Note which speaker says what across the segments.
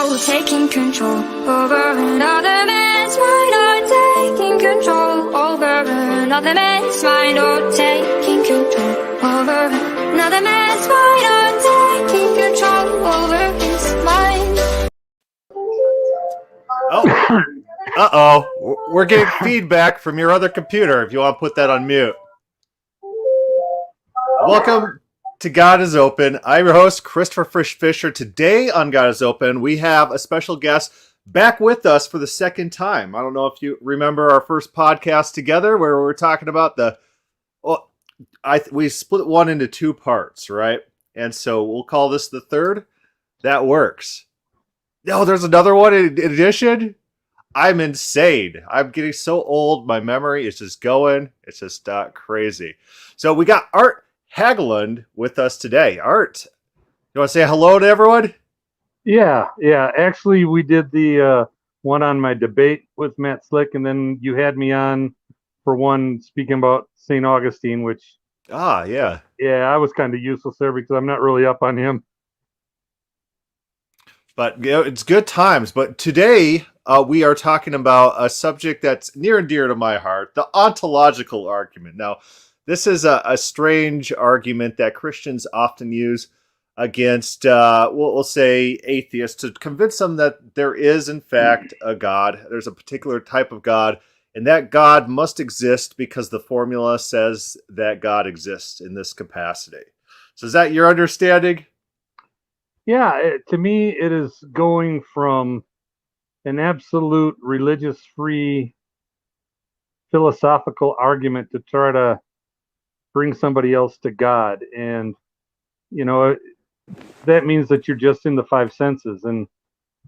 Speaker 1: or taking control over another man's mind, or taking control over another man's mind, or taking control over another man's mind, or taking control over his mind.
Speaker 2: Oh, uh-oh. We're getting feedback from your other computer if you want to put that on mute. Welcome to God is Open. I'm your host, Christopher Frisch Fisher. Today on God is Open, we have a special guest back with us for the second time. I don't know if you remember our first podcast together where we were talking about we split one into two parts, right? And so we'll call this the third. That works. No, there's another one in addition. I'm insane. I'm getting so old. My memory is just going. It's just crazy. So we got Art Haglund with us today. Art, you want to say hello to everyone?
Speaker 3: Yeah. Actually, we did the one on my debate with Matt Slick, and then you had me on for one speaking about St. Augustine, which...
Speaker 2: yeah.
Speaker 3: Yeah, I was kind of useless there because I'm not really up on him.
Speaker 2: But it's good times. But today we are talking about a subject that's near and dear to my heart, the ontological argument. Now, this is a strange argument that Christians often use against, we'll say, atheists to convince them that there is, in fact, a God. There's a particular type of God, and that God must exist because the formula says that God exists in this capacity. So is that your understanding?
Speaker 3: Yeah, to me, it is going from an absolute religious-free philosophical argument to try to bring somebody else to God. And, that means that you're just in the five senses. And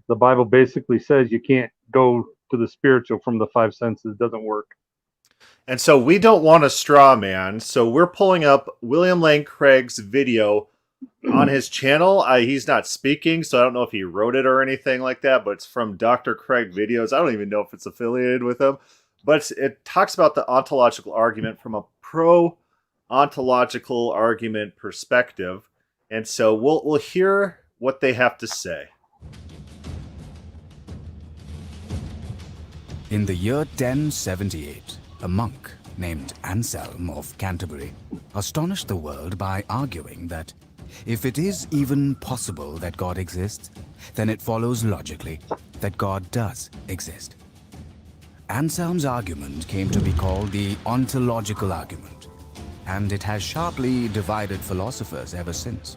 Speaker 3: the Bible basically says you can't go to the spiritual from the five senses. It doesn't work.
Speaker 2: And so we don't want a straw man. So we're pulling up William Lane Craig's video on his channel. He's not speaking, so I don't know if he wrote it or anything like that, but it's from Dr. Craig Videos. I don't even know if it's affiliated with him, but it talks about the ontological argument from a pro-ontological argument perspective. And so we'll hear what they have to say.
Speaker 4: In the year 1078, a monk named Anselm of Canterbury astonished the world by arguing that if it is even possible that God exists, then it follows logically that God does exist. Anselm's argument came to be called the ontological argument, and it has sharply divided philosophers ever since.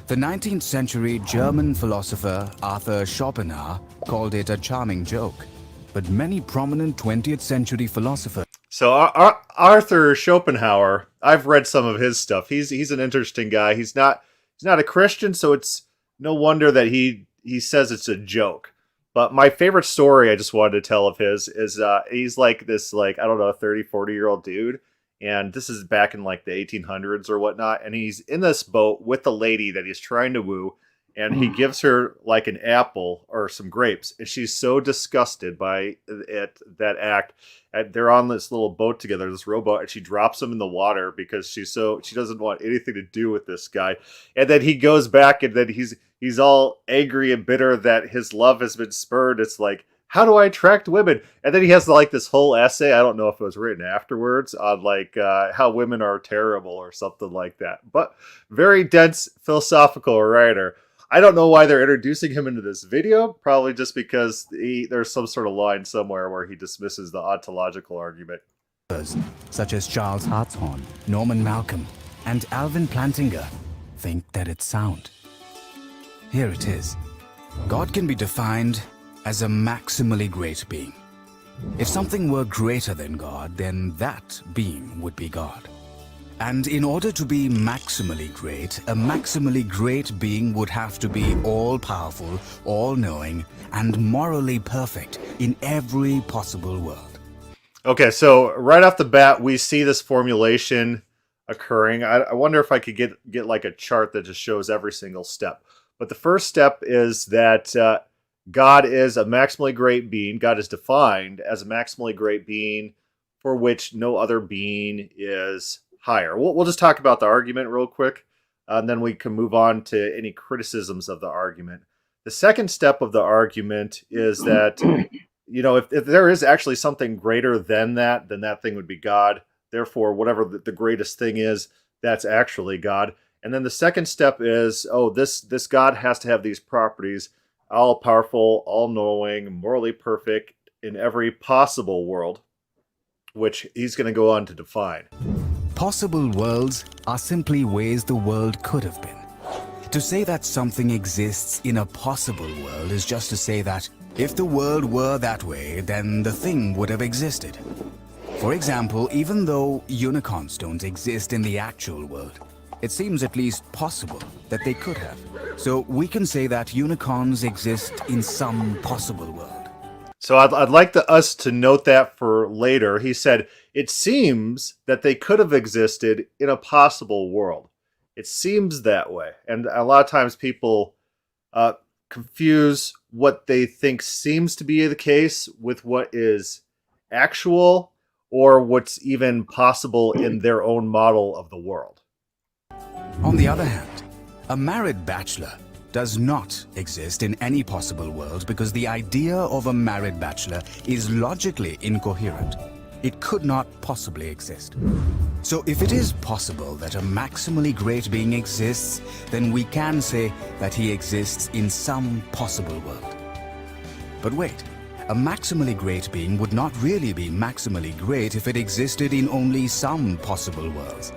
Speaker 4: The 19th century German philosopher Arthur Schopenhauer called it a charming joke, but many prominent 20th century philosophers...
Speaker 2: So Arthur Schopenhauer, I've read some of his stuff. He's an interesting guy. He's not a Christian, so it's no wonder that he says it's a joke. But my favorite story I just wanted to tell of his is he's like this, I don't know, 30, 40-year-old dude. And this is back in the 1800s or whatnot. And he's in this boat with the lady that he's trying to woo. And he gives her an apple or some grapes. And she's so disgusted by that act. And they're on this little boat together, this rowboat, and she drops him in the water because she doesn't want anything to do with this guy. And then he goes back, and then he's all angry and bitter that his love has been spurned. It's like, how do I attract women? And then he has this whole essay. I don't know if it was written afterwards on how women are terrible or something like that. But very dense philosophical writer. I don't know why they're introducing him into this video. Probably just because there's some sort of line somewhere where he dismisses the ontological argument.
Speaker 4: Such as Charles Hartshorne, Norman Malcolm, and Alvin Plantinga think that it's sound. Here it is. God can be defined as a maximally great being. If something were greater than God, then that being would be God. And in order to be maximally great, a maximally great being would have to be all-powerful, all-knowing, and morally perfect in every possible world.
Speaker 2: Okay, so right off the bat, we see this formulation occurring. I wonder if I could get a chart that just shows every single step. But the first step is that God is a maximally great being. God is defined as a maximally great being for which no other being is higher. We'll just talk about the argument real quick, and then we can move on to any criticisms of the argument. The second step of the argument is that, if there is actually something greater than that, then that thing would be God. Therefore, whatever the greatest thing is, that's actually God. And then the second step is, this God has to have these properties: all powerful, all knowing, morally perfect in every possible world, which he's going to go on to define.
Speaker 4: Possible worlds are simply ways the world could have been. To say that something exists in a possible world is just to say that if the world were that way, then the thing would have existed. For example, even though unicorns don't exist in the actual world, it seems at least possible that they could have. So we can say that unicorns exist in some possible world.
Speaker 2: So I'd like us to note that for later. He said, it seems that they could have existed in a possible world. It seems that way. And a lot of times people confuse what they think seems to be the case with what is actual or what's even possible in their own model of the world.
Speaker 4: On the other hand, a married bachelor does not exist in any possible world because the idea of a married bachelor is logically incoherent. It could not possibly exist. So if it is possible that a maximally great being exists, then we can say that he exists in some possible world. But wait, a maximally great being would not really be maximally great if it existed in only some possible worlds.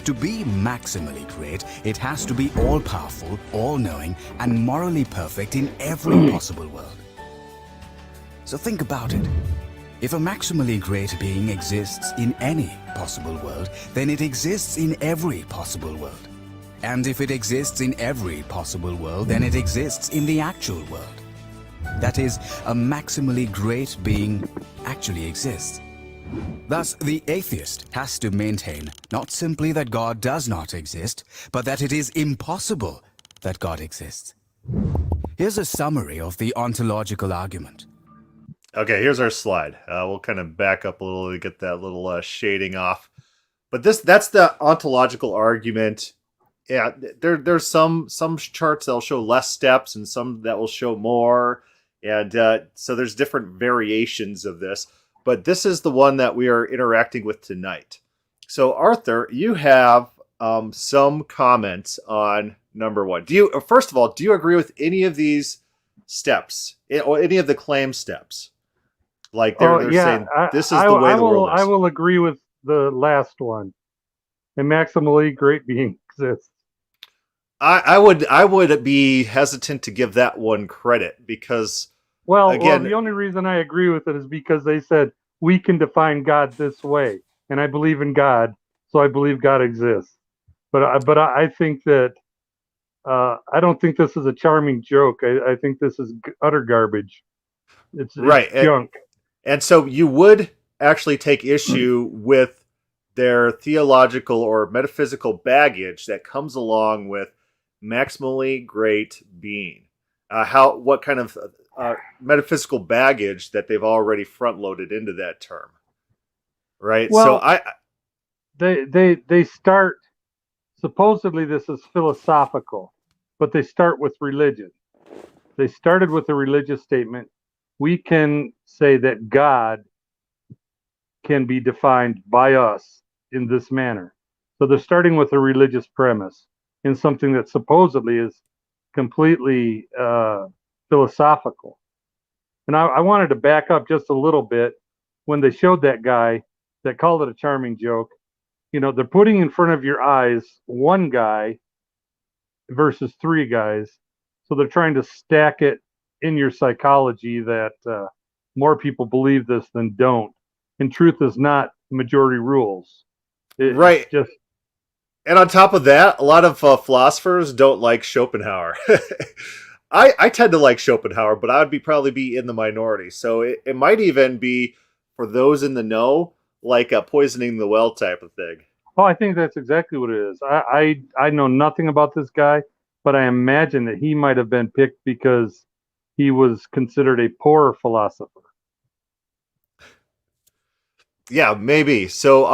Speaker 4: To be maximally great, it has to be all-powerful, all-knowing, and morally perfect in every possible world. So think about it. If a maximally great being exists in any possible world, then it exists in every possible world. And if it exists in every possible world, then it exists in the actual world. That is, a maximally great being actually exists. Thus, the atheist has to maintain not simply that God does not exist, but that it is impossible that God exists. Here's a summary of the ontological argument.
Speaker 2: Okay, here's our slide. We'll kind of back up a little to get that little shading off. But that's the ontological argument. Yeah, there's some charts that'll show less steps and some that will show more. And so there's different variations of this. But this is the one that we are interacting with tonight. So Arthur, you have some comments on number one. First of all, do you agree with any of these steps or any of the claim steps? Like they're saying this is the way the world is.
Speaker 3: I will agree with the last one. A maximally great being exists.
Speaker 2: I would be hesitant to give that one credit because
Speaker 3: well, the only reason I agree with it is because they said we can define God this way, and I believe in God, so I believe God exists. But I think that I don't think this is a charming joke. I think this is utter garbage. It's junk.
Speaker 2: And so you would actually take issue with their theological or metaphysical baggage that comes along with maximally great being. What kind of metaphysical baggage that they've already front-loaded into that term, right?
Speaker 3: Well,
Speaker 2: so
Speaker 3: they start. Supposedly this is philosophical, but they start with religion. They started with a religious statement. We can say that God can be defined by us in this manner. So they're starting with a religious premise in something that supposedly is completely philosophical. And I wanted to back up just a little bit when they showed that guy that called it a charming joke. They're putting in front of your eyes one guy versus three guys. So they're trying to stack it in your psychology that more people believe this than don't. And truth is not majority rules.
Speaker 2: Right. And on top of that, a lot of philosophers don't like Schopenhauer. I tend to like Schopenhauer, but I would probably be in the minority. So it might even be, for those in the know, like a poisoning the well type of thing.
Speaker 3: Oh, I think that's exactly what it is. I know nothing about this guy, but I imagine that he might have been picked because he was considered a poor philosopher.
Speaker 2: Yeah, maybe. So,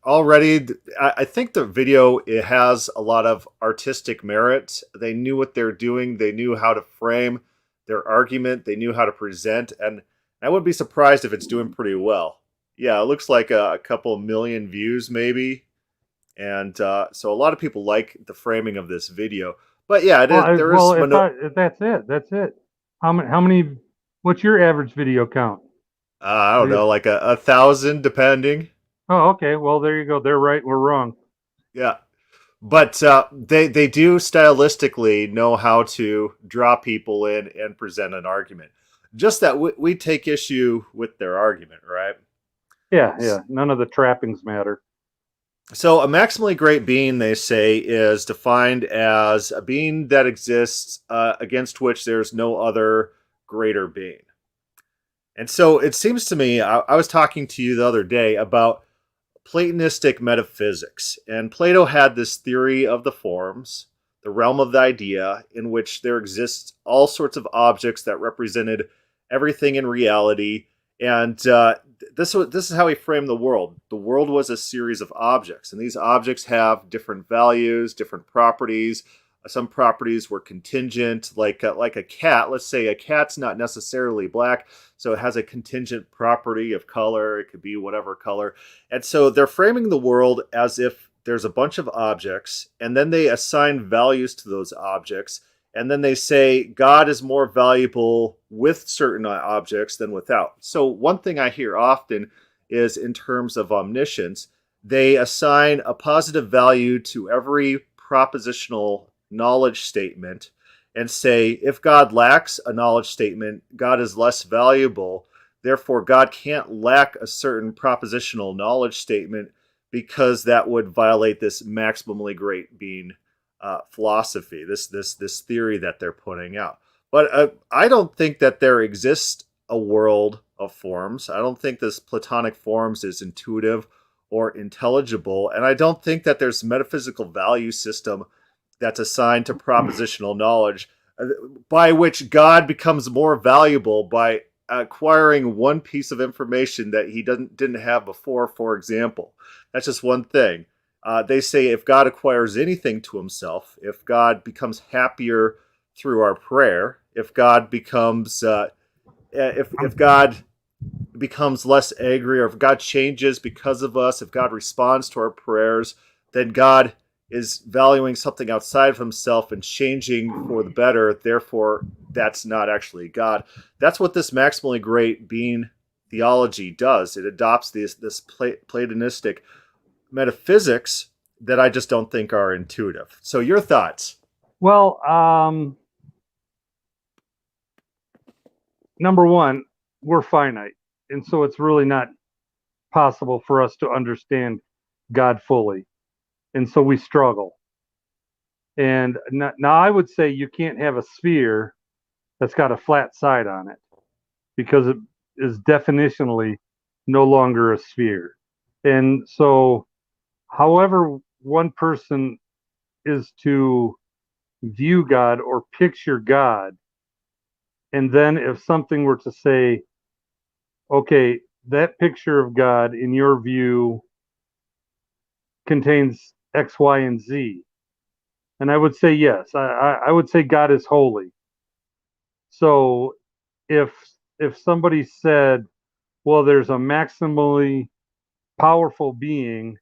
Speaker 2: already, I think the video, it has a lot of artistic merit. They knew what they're doing. They knew how to frame their argument. They knew how to present, and I would be surprised if it's doing pretty well. Yeah, it looks like a couple million views, maybe, and so a lot of people like the framing of this video. But yeah, it
Speaker 3: Well,
Speaker 2: is. There is
Speaker 3: if that's it, that's it. How many? What's your average video count?
Speaker 2: I don't know, like a thousand, depending.
Speaker 3: Oh, okay. Well, there you go. They're right. We're wrong.
Speaker 2: Yeah. But they do stylistically know how to draw people in and present an argument. Just that we take issue with their argument, right?
Speaker 3: Yeah, yeah. None of the trappings matter.
Speaker 2: So a maximally great being, they say, is defined as a being that exists against which there's no other greater being. And so it seems to me, I was talking to you the other day about Platonistic metaphysics. And Plato had this theory of the forms, the realm of the idea, in which there exists all sorts of objects that represented everything in reality. And this is how he framed the world. The world was a series of objects, and these objects have different values, different properties. Some properties were contingent, like a cat. Let's say a cat's not necessarily black, so it has a contingent property of color. It could be whatever color. And so they're framing the world as if there's a bunch of objects, and then they assign values to those objects. And then they say God is more valuable with certain objects than without. So, one thing I hear often is in terms of omniscience, they assign a positive value to every propositional knowledge statement and say if God lacks a knowledge statement, God is less valuable. Therefore, God can't lack a certain propositional knowledge statement because that would violate this maximally great being philosophy, this theory that they're putting out. But I don't think that there exists a world of forms. I don't think this Platonic forms is intuitive or intelligible, and I don't think that there's a metaphysical value system that's assigned to propositional knowledge by which God becomes more valuable by acquiring one piece of information that he didn't have before, for example. That's just one thing. They say if God acquires anything to himself, if God becomes happier through our prayer, if God becomes if God becomes less angry, or if God changes because of us, if God responds to our prayers, then God is valuing something outside of himself and changing for the better. Therefore, that's not actually God. That's what this maximally great being theology does. It adopts this Platonistic metaphysics that I just don't think are intuitive. So, your thoughts?
Speaker 3: Well, number one, we're finite, and so it's really not possible for us to understand God fully, and so we struggle. And now I would say you can't have a sphere that's got a flat side on it because it is definitionally no longer a sphere. And so, however, one person is to view God or picture God, and then if something were to say, okay, that picture of God in your view contains X, Y, and Z. And I would say yes. I would say God is holy. So if somebody said, well, there's a maximally powerful being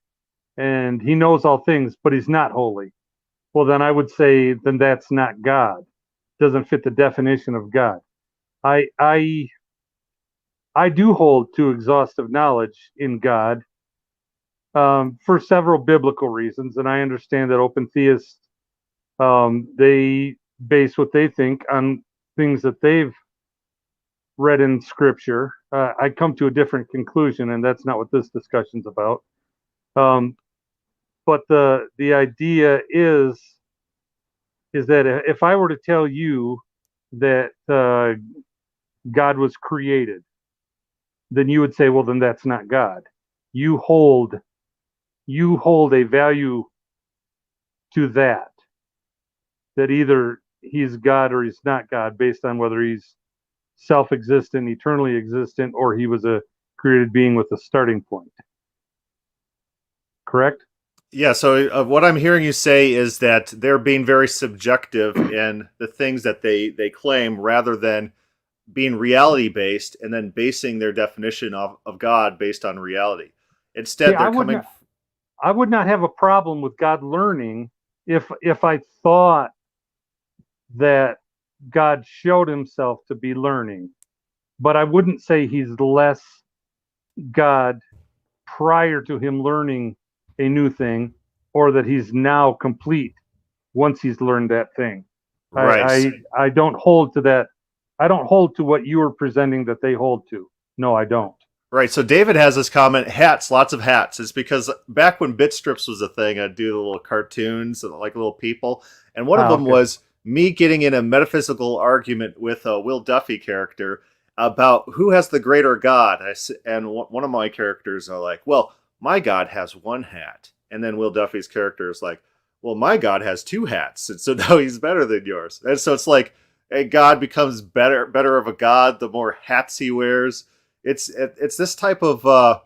Speaker 3: and he knows all things, but he's not holy, well, then I would say then that's not God. Doesn't fit the definition of God. I do hold to exhaustive knowledge in God for several biblical reasons, and I understand that open theists they base what they think on things that they've read in Scripture. I come to a different conclusion, and that's not what this discussion's about. But the idea is that if I were to tell you that God was created, then you would say, well, then that's not God. You hold a value to that either he's God or he's not God based on whether he's self-existent, eternally existent, or he was a created being with a starting point. Correct?
Speaker 2: Yeah, so what I'm hearing you say is that they're being very subjective in the things that they claim rather than being reality based and then basing their definition of God based on reality.
Speaker 3: See,
Speaker 2: Instead, they're coming.
Speaker 3: I would not have a problem with God learning if I thought that God showed himself to be learning. But I wouldn't say he's less God prior to him learning a new thing, or that he's now complete once he's learned that thing.
Speaker 2: Right.
Speaker 3: I don't hold to that. I don't hold to what you are presenting that they hold to. No, I don't.
Speaker 2: Right. So David has this comment: hats, lots of hats. It's because back when bit strips was a thing, I'd do the little cartoons like little people, and one of them
Speaker 3: Okay.
Speaker 2: was me getting in a metaphysical argument with a Will Duffy character about who has the greater God. And one of my characters are like, "Well, my God has one hat," and then Will Duffy's character is like, "Well, my God has two hats, and so now he's better than yours." And so it's like a God becomes better of a God the more hats he wears. It's this type of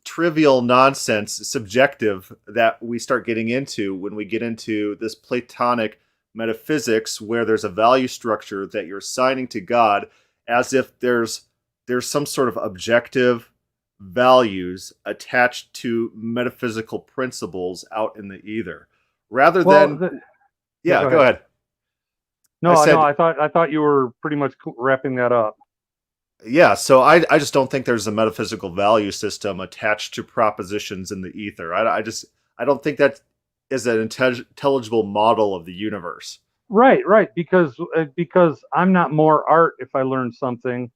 Speaker 2: trivial nonsense, subjective, that we start getting into when we get into this Platonic metaphysics, where there's a value structure that you're assigning to God, as if there's some sort of objective values attached to metaphysical principles out in the ether, rather than
Speaker 3: Yeah,
Speaker 2: Go ahead.
Speaker 3: No,
Speaker 2: I said,
Speaker 3: no, I thought you were pretty much wrapping that up.
Speaker 2: yeah, so I just don't think there's a metaphysical value system attached to propositions in the ether. I don't think that is an intelligible model of the universe.
Speaker 3: Right, because I'm not more art if I learn something,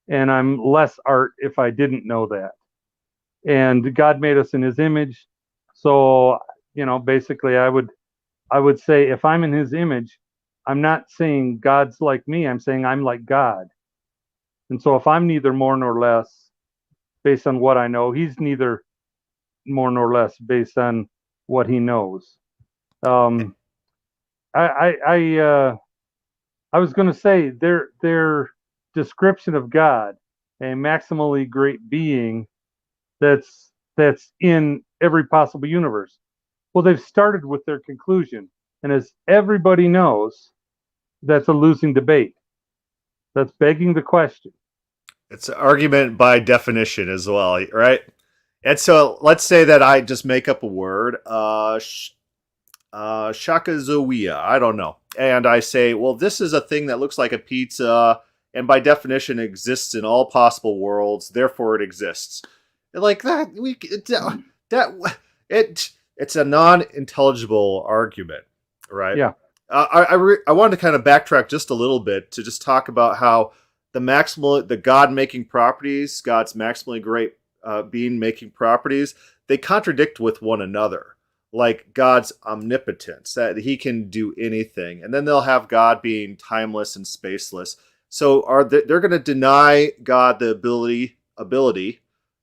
Speaker 3: and I'm less art if I didn't know that. And God made us in his image. So, basically I would say if I'm in his image, I'm not saying God's like me, I'm saying I'm like God. And so if I'm neither more nor less based on what I know, he's neither more nor less based on what he knows. I was going to say their description of God, a maximally great being that's in every possible universe. Well, they've started with their conclusion, and as everybody knows, that's a losing debate. That's begging the question.
Speaker 2: It's an argument by definition as well, right? And so let's say that I just make up a word, shakazoia, I don't know. And I say, well, this is a thing that looks like a pizza, and by definition exists in all possible worlds, therefore it exists. Like that, it's a non-intelligible argument, right?
Speaker 3: Yeah.
Speaker 2: I wanted to kind of backtrack just a little bit to just talk about how the God making properties, God's maximally great being making properties, they contradict with one another. Like God's omnipotence, that he can do anything, and then they'll have God being timeless and spaceless. So they're going to deny God the ability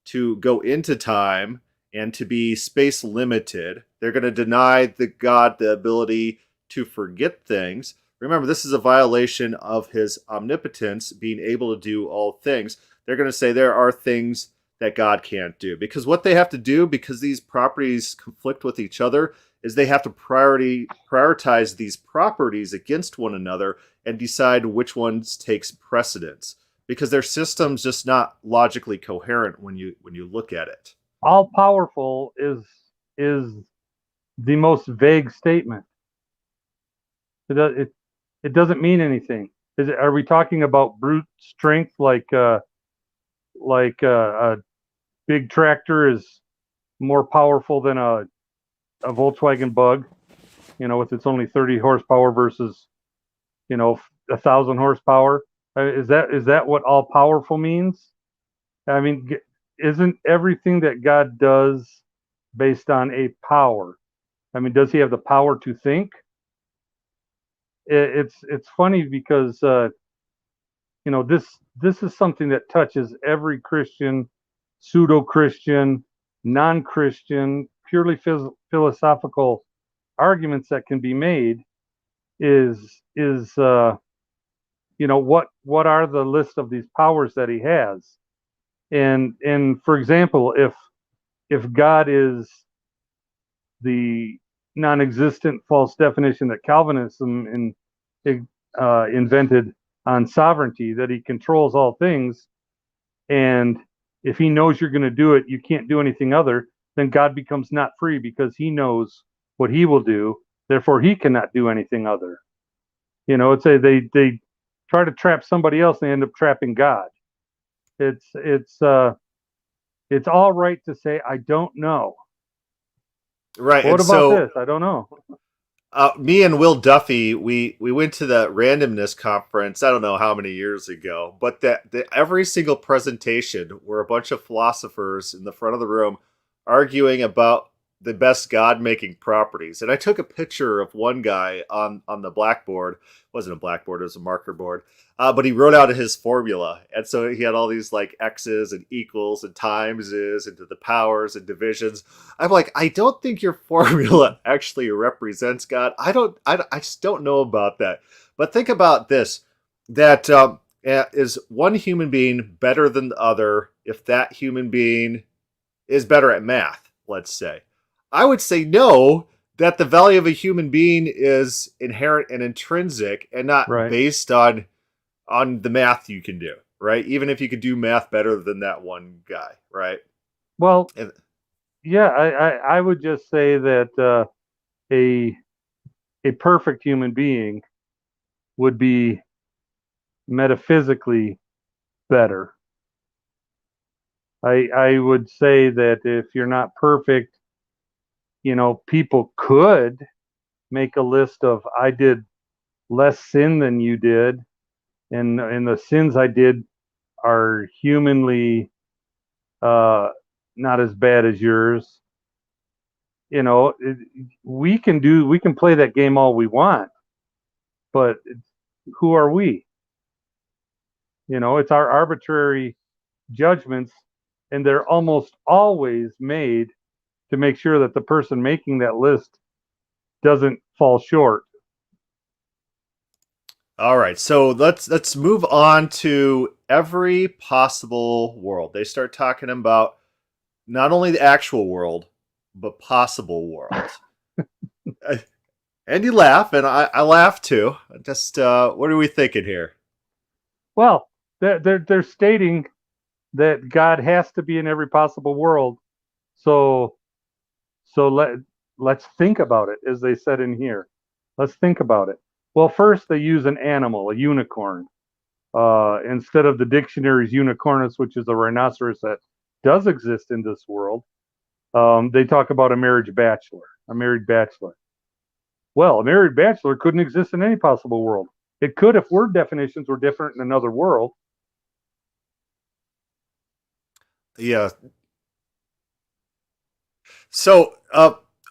Speaker 2: to go into time and to be space limited. They're going to deny God the ability to forget things. Remember, this is a violation of his omnipotence, being able to do all things. They're going to say there are things that God can't do, because what they have to do, because these properties conflict with each other, is they have to prioritize these properties against one another and decide which ones takes precedence, because their system's just not logically coherent when you look at it.
Speaker 3: All powerful is the most vague statement. It doesn't mean anything. Are we talking about brute strength, like a big tractor is more powerful than a Volkswagen Bug, with its only 30 horsepower versus 1,000 horsepower? Is that what all powerful means? I mean, isn't everything that God does based on a power? I mean, does he have the power to think? It's funny because this is something that touches every Christian, pseudo-Christian, non-Christian, purely philosophical arguments that can be made. What are the list of these powers that he has? And for example, if God is the non-existent false definition that Calvinism invented on sovereignty, that he controls all things, and if he knows you're going to do it, you can't do anything other, then God becomes not free because he knows what he will do. Therefore, he cannot do anything other. It's they try to trap somebody else and they end up trapping God. It's all right to say I don't know.
Speaker 2: Right.
Speaker 3: What
Speaker 2: And
Speaker 3: about
Speaker 2: so
Speaker 3: this? I don't know.
Speaker 2: me and Will Duffy, we went to the randomness conference. I don't know how many years ago, but that every single presentation were a bunch of philosophers in the front of the room arguing about the best God making properties. And I took a picture of one guy on the blackboard. It wasn't a blackboard; it was a marker board. But he wrote out his formula, and so he had all these like x's and equals and times's and to the powers and divisions. I'm like, I don't think your formula actually represents God. I just don't know about that. But think about this: that is one human being better than the other if that human being is better at math, let's say. I would say no, that the value of a human being is inherent and intrinsic and not
Speaker 3: Right.
Speaker 2: based on the math you can do, right? Even if you could do math better than that one guy, right?
Speaker 3: Well,
Speaker 2: And
Speaker 3: yeah, I would just say that a perfect human being would be metaphysically better. I would say that if you're not perfect, people could make a list of I did less sin than you did, and the sins I did are humanly not as bad as yours. We can play that game all we want, but who are we? It's our arbitrary judgments, and they're almost always made to make sure that the person making that list doesn't fall short.
Speaker 2: all right, so let's move on to every possible world. They start talking about not only the actual world, but possible worlds. And you laugh, and I laugh too. Just what are we thinking here?
Speaker 3: Well, they're stating that God has to be in every possible world. So let's think about it, as they said in here. Let's think about it. Well, first they use an animal, a unicorn, instead of the dictionary's unicornus, which is a rhinoceros that does exist in this world. They talk about a married bachelor. Well, a married bachelor couldn't exist in any possible world. It could if word definitions were different in another world.
Speaker 2: Yeah. So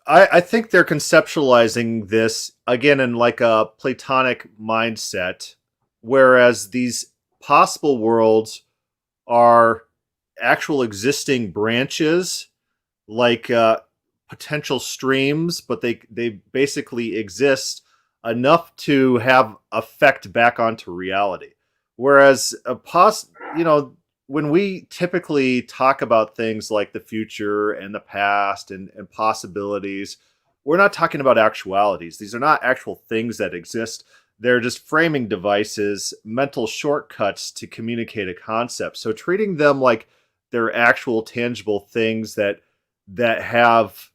Speaker 2: I think they're conceptualizing this again in like a Platonic mindset, whereas these possible worlds are actual existing branches, like potential streams, but they basically exist enough to have effect back onto reality. Whereas when we typically talk about things like the future and the past and possibilities, we're not talking about actualities. These are not actual things that exist. They're just framing devices, mental shortcuts to communicate a concept. So treating them like they're actual tangible things that have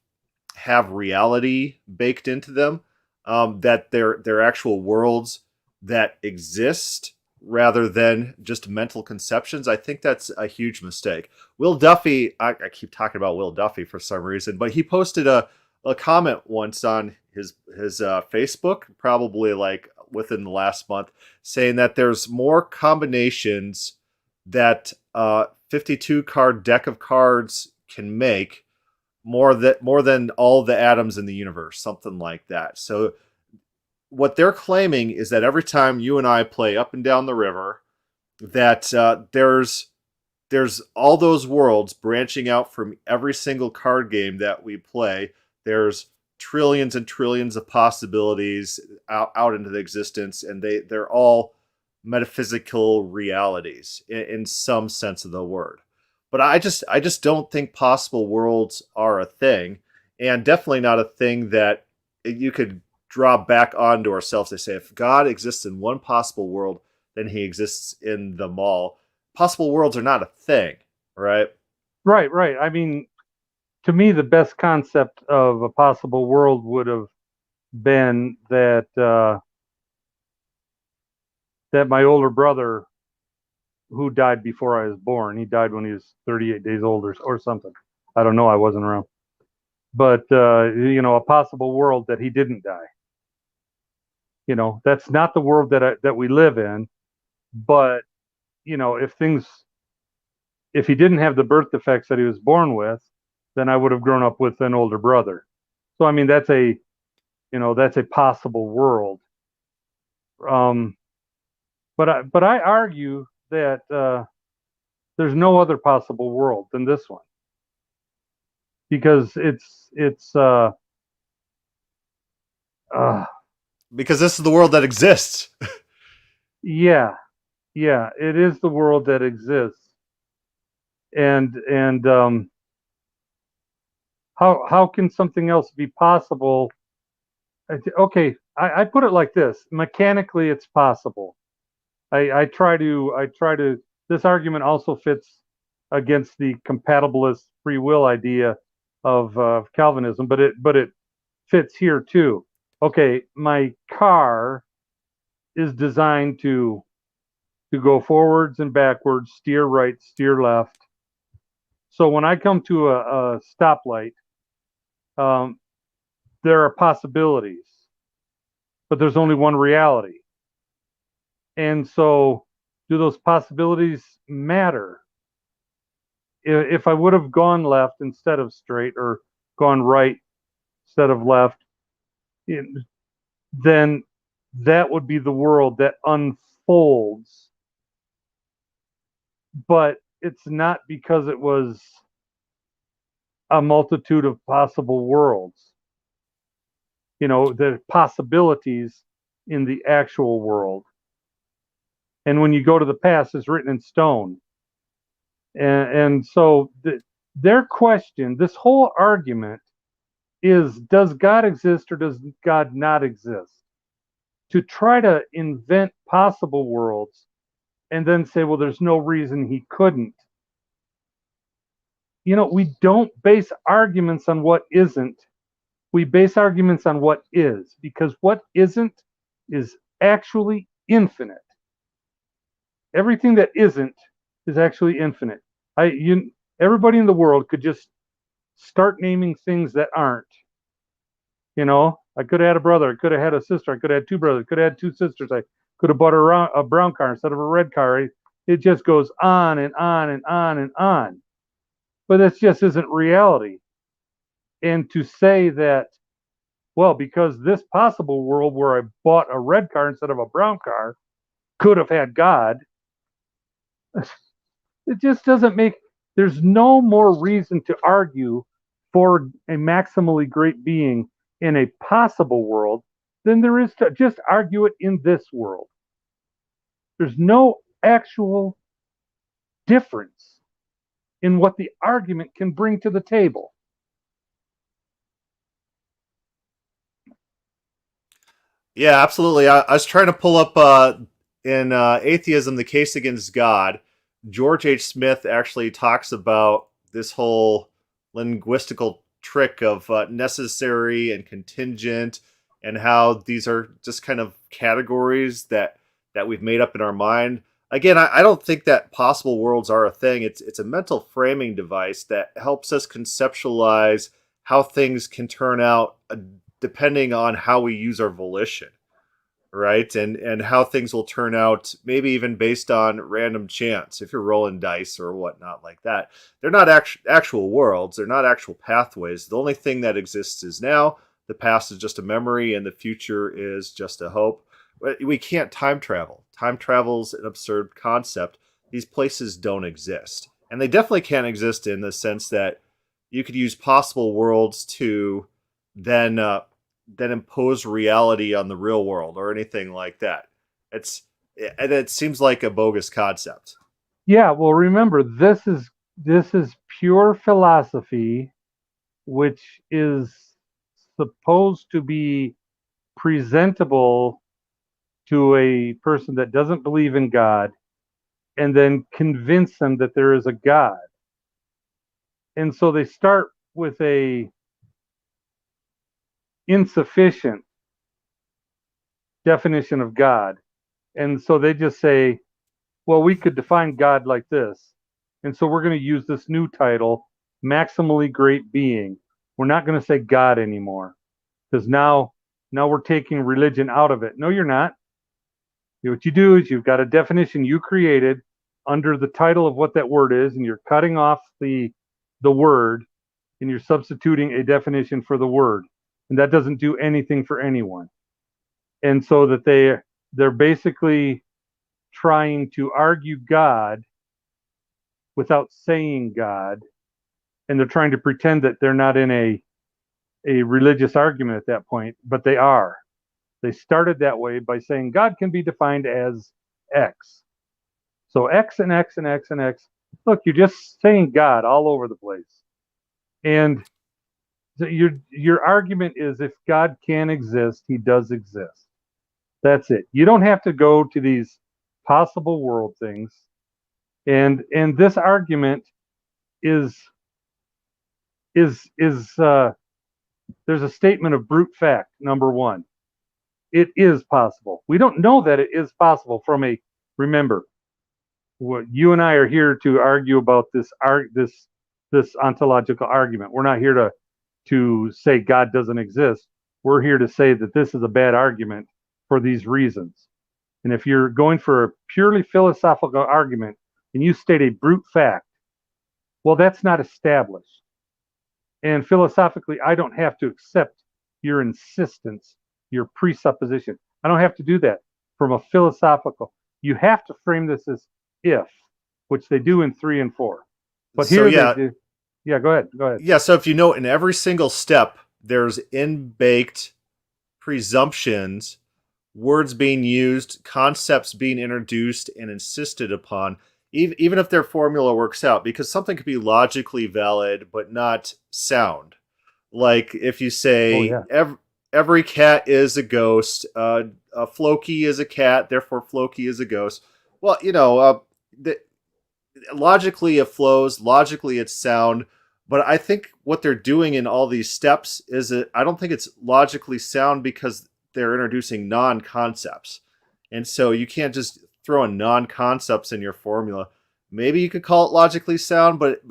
Speaker 2: reality baked into them, that they're actual worlds that exist rather than just mental conceptions. I think that's a huge mistake. Will Duffy, I keep talking about Will Duffy for some reason, but he posted a comment once on his Facebook, probably like within the last month, saying that there's more combinations that 52 card deck of cards can make, more than all the atoms in the universe, something like that. So what they're claiming is that every time you and I play Up and Down the River, that there's all those worlds branching out from every single card game that we play. There's trillions and trillions of possibilities out into the existence, and they're all metaphysical realities in some sense of the word. But I just don't think possible worlds are a thing, and definitely not a thing that you could draw back onto ourselves. They say if God exists in one possible world, then he exists in them all. Possible worlds are not a thing, right?
Speaker 3: Right. I mean, to me, the best concept of a possible world would have been that that my older brother, who died before I was born, he died when he was 38 days old or something. I don't know. I wasn't around. But a possible world that he didn't die. That's not the world that we live in. But if he didn't have the birth defects that he was born with, then I would have grown up with an older brother. So I mean, that's a possible world. But I argue that there's no other possible world than this one, because it's
Speaker 2: because this is the world that exists.
Speaker 3: yeah, it is the world that exists. And how can something else be possible? Okay, I put it like this: mechanically, it's possible. I try to. This argument also fits against the compatibilist free will idea of Calvinism, but it fits here too. Okay, my car is designed to go forwards and backwards, steer right, steer left. So when I come to a stoplight, there are possibilities, but there's only one reality. And so, do those possibilities matter? If I would have gone left instead of straight, or gone right instead of left, then that would be the world that unfolds. But it's not because it was a multitude of possible worlds. The possibilities in the actual world. And when you go to the past, it's written in stone. And so their question, this whole argument is, does God exist or does God not exist? To try to invent possible worlds and then say, well, there's no reason he couldn't. We don't base arguments on what isn't. We base arguments on what is, because what isn't is actually infinite. Everything that isn't is actually infinite. Everybody in the world could just start naming things that aren't. I could have had a brother. I could have had a sister. I could have had two brothers. I could have had two sisters. I could have bought a brown car instead of a red car. It just goes on and on and on and on. But that just isn't reality. And to say that, well, because this possible world where I bought a red car instead of a brown car could have had God, it just doesn't make. There's no more reason to argue for a maximally great being in a possible world than there is to just argue it in this world. There's no actual difference in what the argument can bring to the table.
Speaker 2: Yeah, absolutely. I was trying to pull up in Atheism, the Case Against God. George H. Smith actually talks about this whole linguistical trick of necessary and contingent, and how these are just kind of categories that we've made up in our mind. Again, I don't think that possible worlds are a thing. It's a mental framing device that helps us conceptualize how things can turn out depending on how we use our volition, right? And how things will turn out, maybe even based on random chance, if you're rolling dice or whatnot like that. They're not actual worlds. They're not actual pathways. The only thing that exists is now. The past is just a memory, and the future is just a hope. We can't time travel. Time travel's an absurd concept. These places don't exist. And they definitely can't exist in the sense that you could use possible worlds to then impose reality on the real world or anything like that. It seems like a bogus concept.
Speaker 3: Yeah, well, remember, this is This is pure philosophy, which is supposed to be presentable to a person that doesn't believe in God and then convince them that there is a God. And so they start with a insufficient definition of God. And so they just say, well, we could define God like this. And so we're going to use this new title, maximally great being. We're not going to say God anymore because now we're taking religion out of it. No, you're not. What you do is you've got a definition you created under the title of what that word is, and you're cutting off the word and you're substituting a definition for the word. And that doesn't do anything for anyone. And so that they're basically trying to argue God without saying God, and they're trying to pretend that they're not in a religious argument at that point, but they are. They started that way by saying God can be defined as X. So X and X and X and X. Look, you're just saying God all over the place. And your argument is if God can exist, he does exist. That's it. You don't have to go to these possible world things. And this argument is there's a statement of brute fact, number one. It is possible. We don't know that it is possible remember, what you and I are here to argue about this ontological argument. We're not here to say God doesn't exist. We're here to say that this is a bad argument for these reasons. And if you're going for a purely philosophical argument and you state a brute fact, well, that's not established. And philosophically, I don't have to accept your insistence, your presupposition. I don't have to do that from a philosophical. You have to frame this as if, which they do in 3 and 4. But
Speaker 2: So,
Speaker 3: here
Speaker 2: yeah.
Speaker 3: they do. Yeah, go ahead.
Speaker 2: Yeah, so if you note, in every single step, there's in-baked presumptions, words being used, concepts being introduced and insisted upon, even if their formula works out, because something could be logically valid but not sound. Like if you say every cat is a ghost, Floki is a cat, therefore Floki is a ghost. Well, logically it flows, logically it's sound, but I think what they're doing in all these steps is that I don't think it's logically sound because they're introducing non-concepts. And so you can't just throw in non-concepts in your formula. Maybe you could call it logically sound, but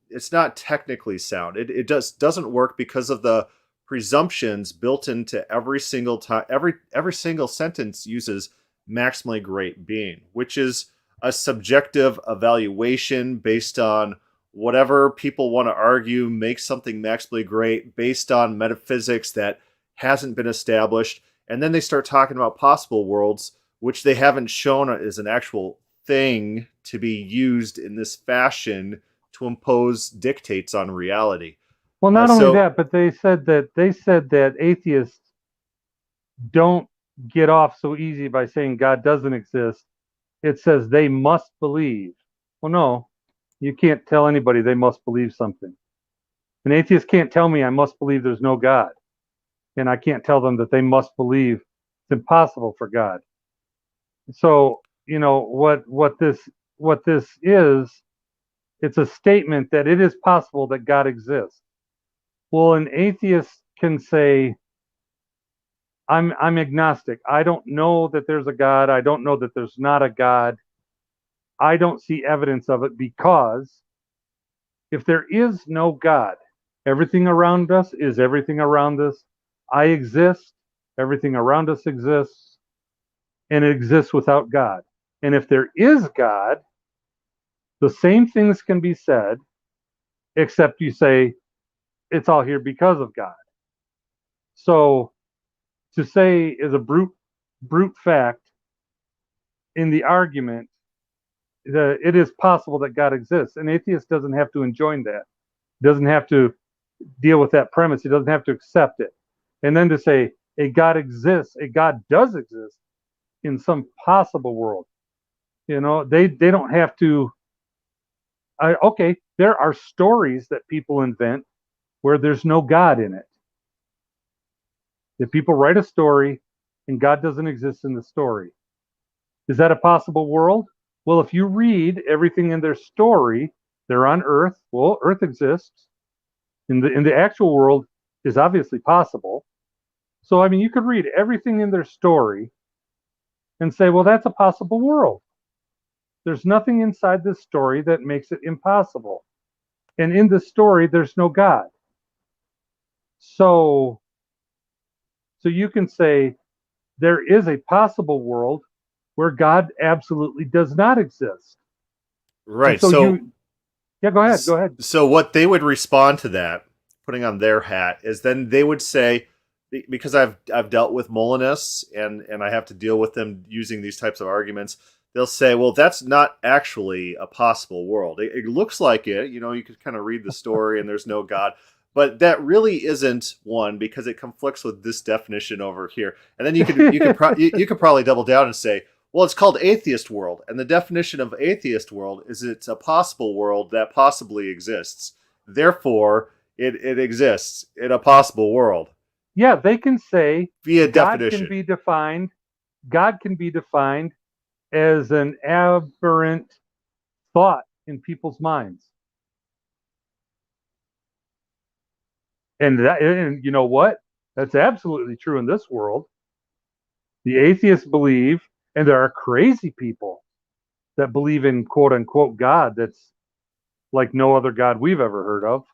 Speaker 2: it's not technically sound. It doesn't work because of the presumptions built into every single time. Every single sentence uses maximally great being, which is a subjective evaluation based on whatever people want to argue makes something maximally great based on metaphysics that hasn't been established. And then they start talking about possible worlds, which they haven't shown as an actual thing to be used in this fashion to impose dictates on reality.
Speaker 3: Well, not only that, but they said that atheists don't get off so easy by saying God doesn't exist. It says they must believe. Well, no, you can't tell anybody they must believe something. An atheist can't tell me I must believe there's no God. And I can't tell them that they must believe it's impossible for God. So, what this is, it's a statement that it is possible that God exists. Well, an atheist can say, I'm agnostic. I don't know that there's a God. I don't know that there's not a God. I don't see evidence of it because if there is no God, everything around us is everything around us. I exist. Everything around us exists. And it exists without God. And if there is God, the same things can be said, except you say it's all here because of God. So to say is a brute fact in the argument that it is possible that God exists. An atheist doesn't have to enjoin that. Doesn't have to deal with that premise. He doesn't have to accept it. And then to say a God exists, a God does exist in some possible world. They don't have to Okay, there are stories that people invent where there's no God in it. If people write a story and God doesn't exist in the story, is that a possible world? Well, if you read everything in their story, they're on Earth. Well, Earth exists. In the actual world is obviously possible. So, I mean, you could read everything in their story and say, well, that's a possible world. There's nothing inside this story that makes it impossible. And in the story, there's no God. So you can say there is a possible world where God absolutely does not exist.
Speaker 2: Right.
Speaker 3: Yeah, go ahead. Go ahead.
Speaker 2: So what they would respond to that, putting on their hat, is then they would say, because I've dealt with Molinists and I have to deal with them using these types of arguments, they'll say, well, that's not actually a possible world. It looks like it. You know, you could kind of read the story and there's no God. But that really isn't one, because it conflicts with this definition over here. And then you could probably double down and say, well, it's called atheist world, and the definition of atheist world is it's a possible world that possibly exists. Therefore, it exists in a possible world.
Speaker 3: Yeah, they can say
Speaker 2: via
Speaker 3: God
Speaker 2: definition.
Speaker 3: God can be defined as an aberrant thought in people's minds. And you know what? That's absolutely true in this world. The atheists believe, and there are crazy people that believe in quote unquote God that's like no other God we've ever heard of.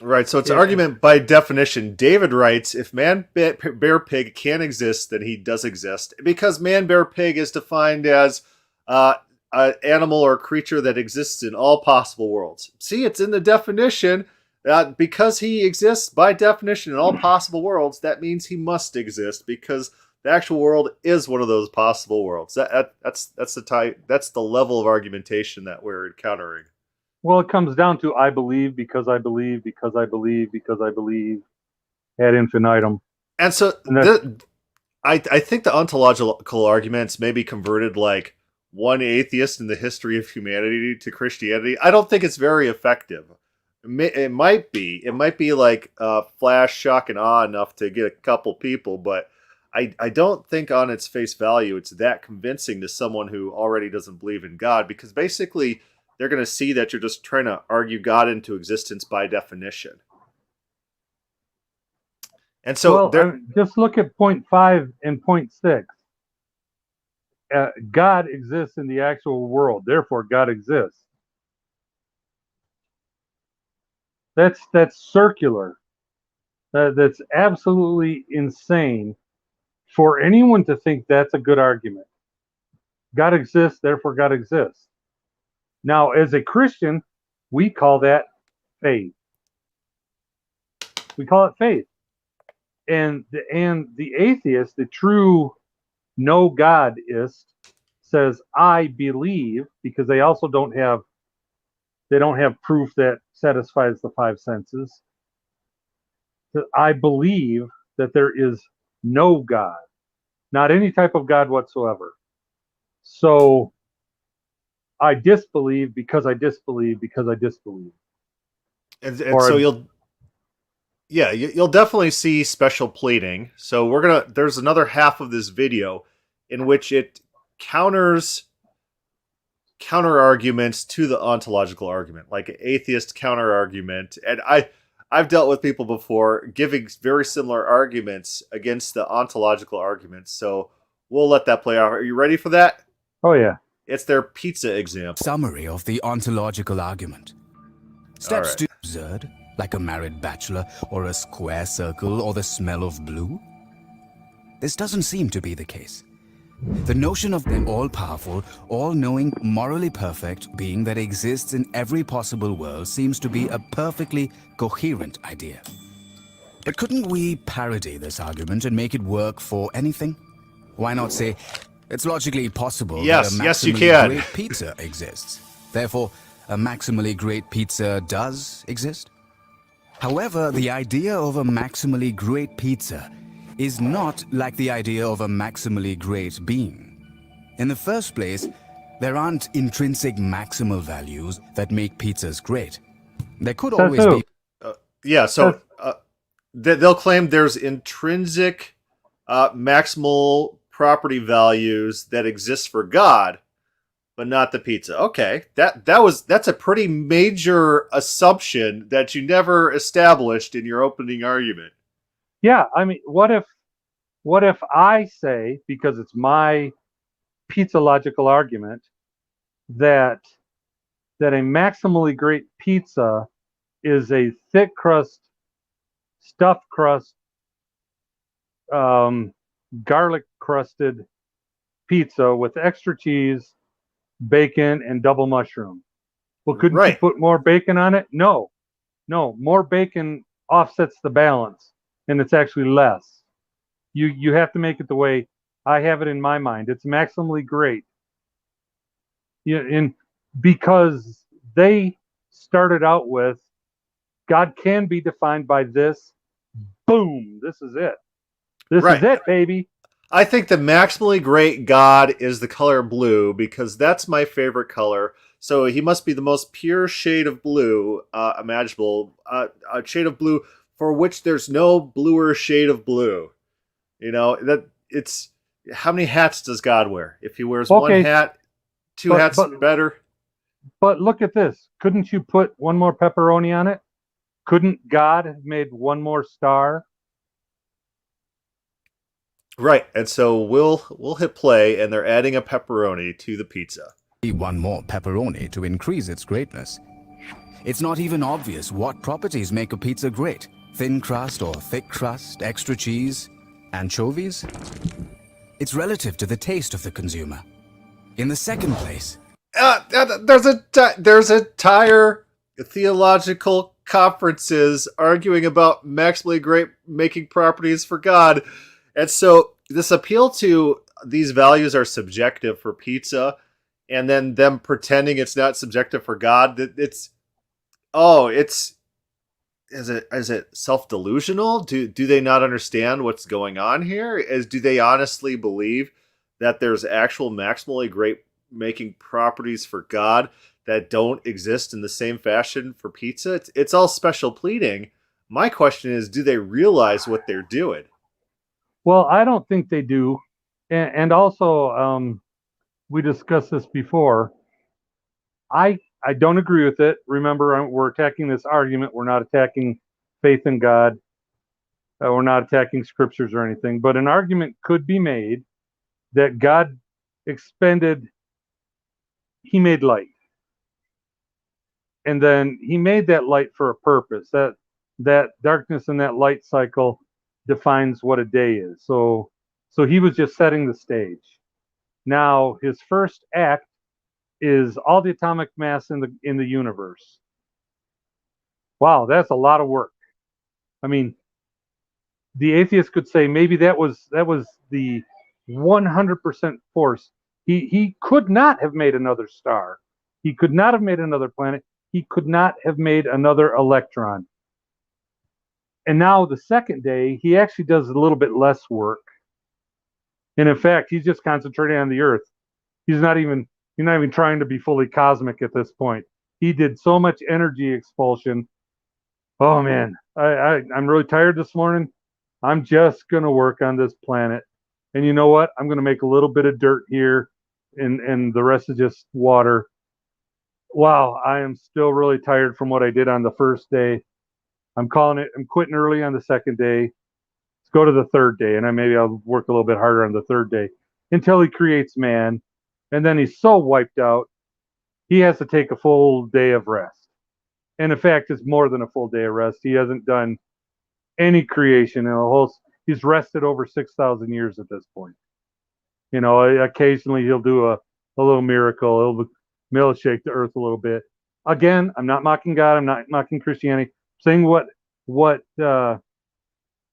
Speaker 2: Right, so it's an argument by definition. David writes, if man, bear, pig can't exist, then he does exist. Because man, bear, pig is defined as an animal or creature that exists in all possible worlds. See, it's in the definition. Because he exists by definition in all possible worlds, that means he must exist, because the actual world is one of those possible worlds. That's the level of argumentation that we're encountering.
Speaker 3: Well, it comes down to I believe because I believe because I believe because I believe ad infinitum.
Speaker 2: And so I think the ontological arguments may be converted like one atheist in the history of humanity to Christianity. I don't think it's very effective. It might be like flash, shock, and awe enough to get a couple people, but I don't think on its face value it's that convincing to someone who already doesn't believe in God, because basically they're going to see that you're just trying to argue God into existence by definition. And so
Speaker 3: just look at point 5 and point 6. God exists in the actual world, therefore God exists. That's circular. That's absolutely insane for anyone to think that's a good argument. God exists, therefore God exists. Now, as a Christian, we call that faith. We call it faith. And the atheist, the true no Godist, says, I believe, because they also don't have proof that satisfies the 5 senses. That I believe that there is no God, not any type of God whatsoever. So I disbelieve because I disbelieve because I disbelieve.
Speaker 2: And so you'll definitely see special pleading. So there's another half of this video in which it counter arguments to the ontological argument, like an atheist counter argument. And I've dealt with people before giving very similar arguments against the ontological arguments. So we'll let that play out. Are you ready for that?
Speaker 3: Oh yeah.
Speaker 2: It's their pizza example.
Speaker 4: Summary of the ontological argument. Steps to absurd, like a married bachelor, or a square circle, or the smell of blue? This doesn't seem to be the case. The notion of an all-powerful, all-knowing, morally perfect being that exists in every possible world seems to be a perfectly coherent idea. But couldn't we parody this argument and make it work for anything? Why not say, it's logically possible that a maximally great pizza exists. Therefore, a maximally great pizza does exist? However, the idea of a maximally great pizza is not like the idea of a maximally great being. In the first place, There aren't intrinsic maximal values that make pizzas great. There could
Speaker 3: Says
Speaker 4: always
Speaker 3: who?
Speaker 4: be.
Speaker 2: Yeah, so they'll claim there's intrinsic maximal property values that exist for God, but not the pizza. Okay, that's a pretty major assumption that you never established in your opening argument.
Speaker 3: Yeah, I mean, what if I say, because it's my pizza logical argument, that a maximally great pizza is a thick crust, stuffed crust, garlic crusted pizza with extra cheese, bacon, and double mushroom. Well, couldn't you
Speaker 2: Right.
Speaker 3: put more bacon on it? No, more bacon offsets the balance, and it's actually less. You have to make it the way I have it in my mind. It's maximally great. Yeah, and because they started out with God can be defined by this. Boom, this is it. This
Speaker 2: Right.
Speaker 3: is it, baby.
Speaker 2: I think the maximally great God is the color blue because that's my favorite color. So he must be the most pure shade of blue imaginable, a shade of blue for which there's no bluer shade of blue. You know that it's how many hats does God wear? If he wears one
Speaker 3: Okay,
Speaker 2: hat, two
Speaker 3: but-
Speaker 2: hats
Speaker 3: but-
Speaker 2: better.
Speaker 3: But look at this. Couldn't you put one more pepperoni on it? Couldn't God have made one more star?
Speaker 2: Right, and so we'll hit play, and they're adding a pepperoni to the pizza.
Speaker 4: One more pepperoni to increase its greatness. It's not even obvious what properties make a pizza great. Thin crust or thick crust, extra cheese, anchovies? It's relative to the taste of the consumer. In the second place,
Speaker 2: There's entire theological conferences arguing about maximally great making properties for God, and so this appeal to these values are subjective for pizza, and then them pretending it's not subjective for God. Is it self-delusional? Do they not understand what's going on here? Do they honestly believe that there's actual maximally great making properties for God that don't exist in the same fashion for pizza? It's all special pleading. My question is, do they realize what they're doing?
Speaker 3: Well, I don't think they do. And also, we discussed this before. I don't agree with it. Remember, we're attacking this argument. We're not attacking faith in God. We're not attacking scriptures or anything. But an argument could be made that God he made light. And then he made that light for a purpose. That darkness and that light cycle defines what a day is. So he was just setting the stage. Now, his first act is all the atomic mass in the universe. Wow, that's a lot of work. I mean, the atheist could say maybe that was the 100% force. He could not have made another star. He could not have made another planet. He could not have made another electron. And now the second day, he actually does a little bit less work. And in fact, he's just concentrating on the Earth. He's not even trying to be fully cosmic at this point. He did so much energy expulsion. Oh man, I'm really tired this morning. I'm just gonna work on this planet. And you know what? I'm gonna make a little bit of dirt here, and the rest is just water. Wow, I am still really tired from what I did on the first day. I'm calling it. I'm quitting early on the second day. Let's go to the third day, and maybe I'll work a little bit harder on the third day until he creates man. And then he's so wiped out, he has to take a full day of rest. And in fact, it's more than a full day of rest. He hasn't done any creation in a whole. He's rested over 6,000 years at this point. You know, occasionally he'll do a little miracle. He'll shake the earth a little bit. Again, I'm not mocking God. I'm not mocking Christianity. I'm saying what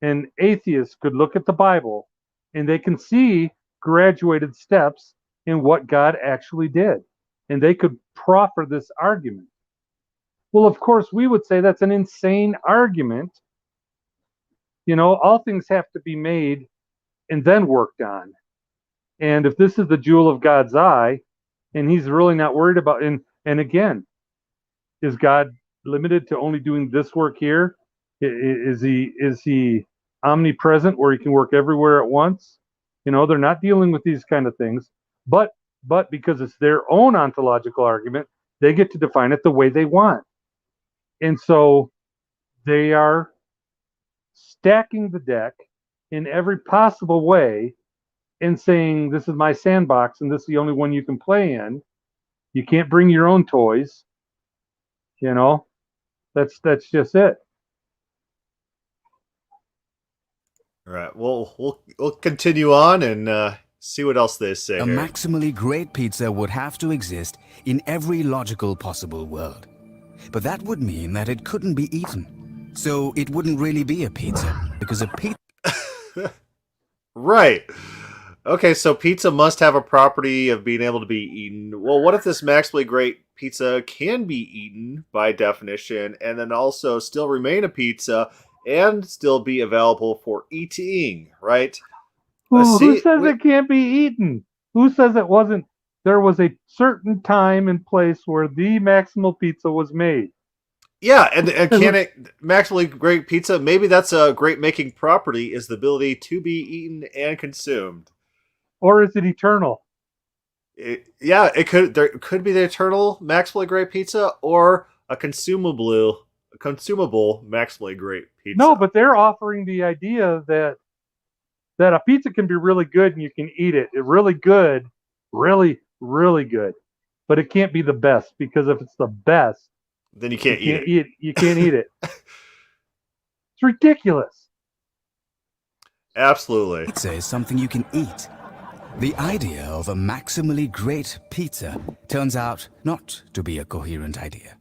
Speaker 3: an atheist could look at the Bible and they can see graduated steps in what God actually did. And they could proffer this argument. Well, of course, we would say that's an insane argument. You know, all things have to be made and then worked on. And if this is the jewel of God's eye, and he's really not worried about. And again, is God limited to only doing this work here? Is he omnipresent where he can work everywhere at once? They're not dealing with these kind of things, but because it's their own ontological argument, they get to define it the way they want. And so they are stacking the deck in every possible way and saying, this is my sandbox and this is the only one you can play in. You can't bring your own toys. That's just it.
Speaker 2: All right. We'll continue on and see what else they say
Speaker 4: A
Speaker 2: here.
Speaker 4: maximally great pizza would have to exist in every logical possible world. But that would mean that it couldn't be eaten. So it wouldn't really be a pizza, because a pizza...
Speaker 2: Right. Okay, so pizza must have a property of being able to be eaten. Well, what if this maximally great pizza can be eaten by definition and then also still remain a pizza and still be available for eating, right?
Speaker 3: Who says it can't be eaten? Who says it wasn't? There was a certain time and place where the maximal pizza was made.
Speaker 2: Yeah, and can it maximally great pizza? Maybe that's a great making property, is the ability to be eaten and consumed.
Speaker 3: Or is it eternal?
Speaker 2: It could. There could be the eternal maximally great pizza or a consumable maximally great pizza.
Speaker 3: No, but they're offering the idea that a pizza can be really good and you can eat it. It's really good, really, really good. But it can't be the best, because if it's the best,
Speaker 2: then you can't eat it.
Speaker 3: You can't eat it. It's ridiculous.
Speaker 2: Absolutely.
Speaker 4: Pizza is something you can eat. The idea of a maximally great pizza turns out not to be a coherent idea.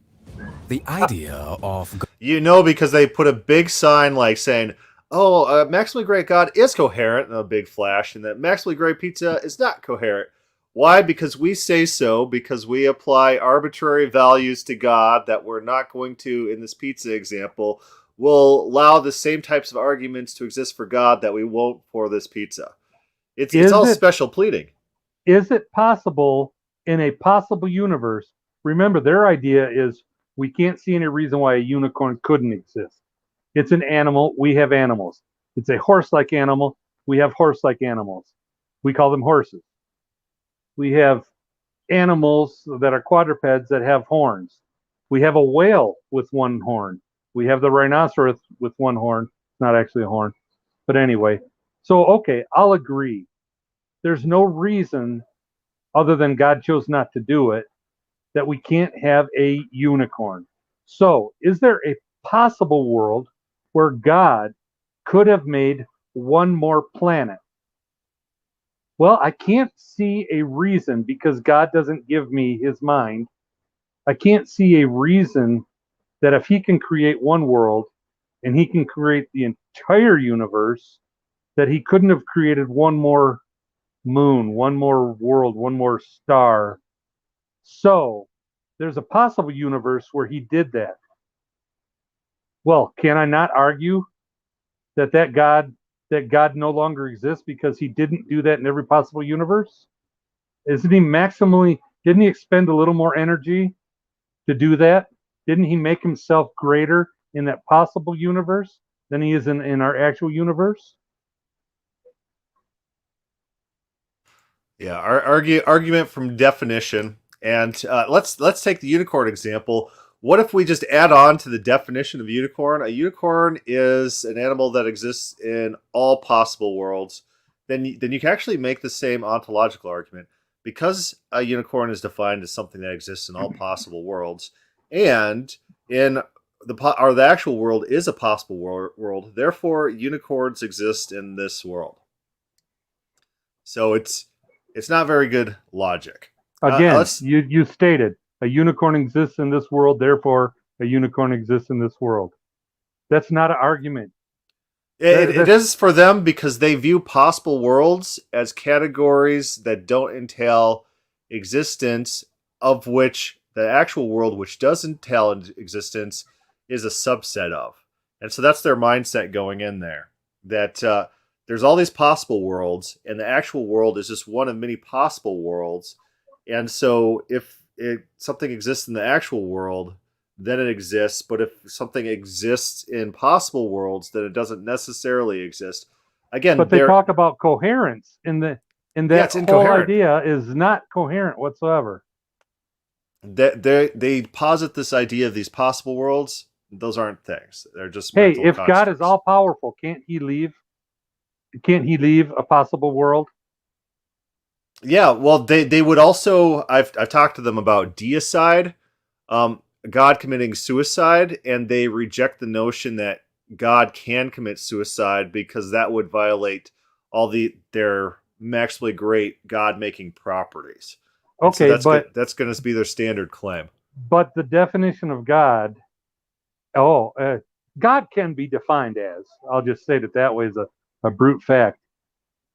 Speaker 4: The idea of...
Speaker 2: because they put a big sign like saying, oh, maximally great God is coherent, and a big flash, and that maximally great pizza is not coherent. Why? Because we say so, because we apply arbitrary values to God that we're not going to, in this pizza example, will allow the same types of arguments to exist for God that we won't for this pizza. It's all special pleading.
Speaker 3: Is it possible in a possible universe? Remember, their idea is we can't see any reason why a unicorn couldn't exist. It's an animal. We have animals. It's a horse-like animal. We have horse-like animals. We call them horses. We have animals that are quadrupeds that have horns. We have a whale with one horn. We have the rhinoceros with one horn. It's not actually a horn. But anyway, so, okay, I'll agree. There's no reason, other than God chose not to do it, that we can't have a unicorn. So, is there a possible world where God could have made one more planet? Well, I can't see a reason, because God doesn't give me his mind. I can't see a reason that if he can create one world and he can create the entire universe, that he couldn't have created one more moon, one more world, one more star. So there's a possible universe where he did that. Well, can I not argue that God no longer exists because he didn't do that in every possible universe? Didn't he expend a little more energy to do that? Didn't he make himself greater in that possible universe than he is in our actual universe?
Speaker 2: Yeah, our argument from definition. And let's take the unicorn example. What if we just add on to the definition of unicorn? A unicorn is an animal that exists in all possible worlds. Then you can actually make the same ontological argument. Because a unicorn is defined as something that exists in all possible worlds, and in the actual world is a possible world, therefore unicorns exist in this world. So it's not very good logic.
Speaker 3: Again, you stated a unicorn exists in this world, therefore a unicorn exists in this world. That's not an argument.
Speaker 2: It is for them because they view possible worlds as categories that don't entail existence, of which the actual world, which does entail existence, is a subset of. And so that's their mindset going in there. That there's all these possible worlds, and the actual world is just one of many possible worlds. And so if something exists in the actual world, then it exists. But if something exists in possible worlds, then it doesn't necessarily exist. Again,
Speaker 3: But they talk about coherence and that
Speaker 2: it's
Speaker 3: whole
Speaker 2: incoherent.
Speaker 3: idea is not coherent whatsoever.
Speaker 2: They posit this idea of these possible worlds. Those aren't things. They're just
Speaker 3: Hey,
Speaker 2: mental
Speaker 3: if God is
Speaker 2: constructs.
Speaker 3: all powerful, can't he leave a possible world?
Speaker 2: Yeah, well, they would also. I've talked to them about deicide, God committing suicide, and they reject the notion that God can commit suicide because that would violate all their maximally great God making properties. And so
Speaker 3: Okay, but
Speaker 2: that's going to be their standard claim.
Speaker 3: the definition of God, God can be defined as, I'll just say it that way as a brute fact.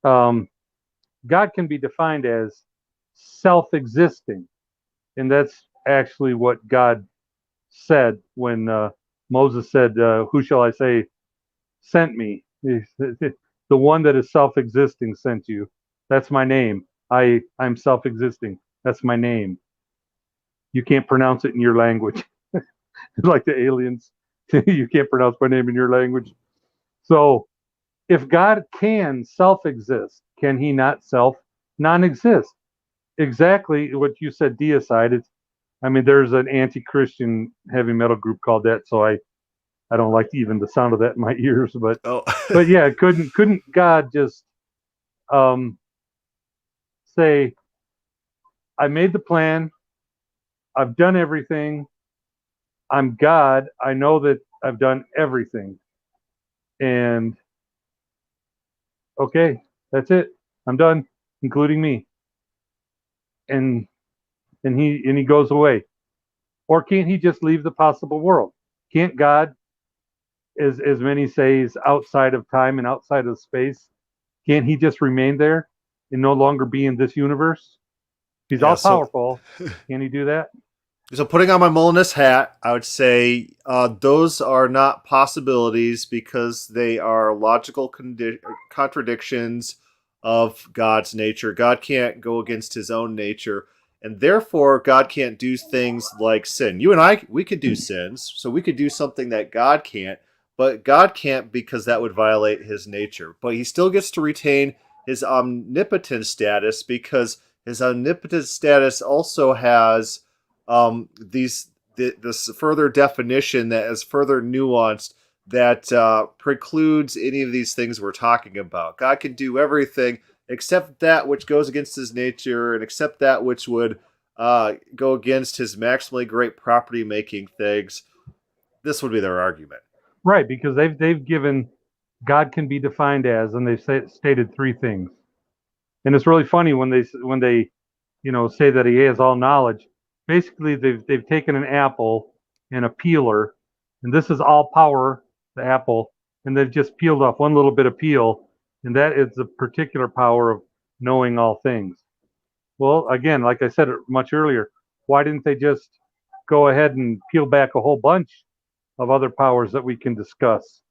Speaker 3: God can be defined as self-existing, and that's actually what God said when Moses said, "Who shall I say sent me?" The one that is self-existing sent you. That's my name. I'm self-existing. That's my name. You can't pronounce it in your language, like the aliens. You can't pronounce my name in your language. So, if God can self-exist, can He not non-exist? Exactly what you said, deicide. There's an anti-Christian heavy metal group called that, so I don't like even the sound of that in my ears. But
Speaker 2: Oh,
Speaker 3: yeah, couldn't God just say, I made the plan, I've done everything, I'm God, I know that I've done everything, and okay, that's it, I'm done, including me, and he goes away? Or can't he just leave the possible world? Can't God, as many say, is outside of time and outside of space? Can't he just remain there and no longer be in this universe? He's
Speaker 2: yeah.
Speaker 3: all powerful. Can he do that?
Speaker 2: So putting on my Molinist hat, I would say those are not possibilities because they are logical contradictions of God's nature. God can't go against his own nature, and therefore God can't do things like sin. You and I, we could do sins, so we could do something that God can't, but God can't because that would violate his nature. But he still gets to retain his omnipotent status because his omnipotent status also has this further definition that is further nuanced that precludes any of these things we're talking about. God can do everything except that which goes against his nature and except that which would go against his maximally great property making things. This would be their argument.
Speaker 3: Right, because they've given God can be defined as, and they've stated three things. And it's really funny when they say that he has all knowledge. Basically, they've taken an apple and a peeler, and this is all power, the apple, and they've just peeled off one little bit of peel, and that is the particular power of knowing all things. Well, again, like I said much earlier, why didn't they just go ahead and peel back a whole bunch of other powers that we can discuss?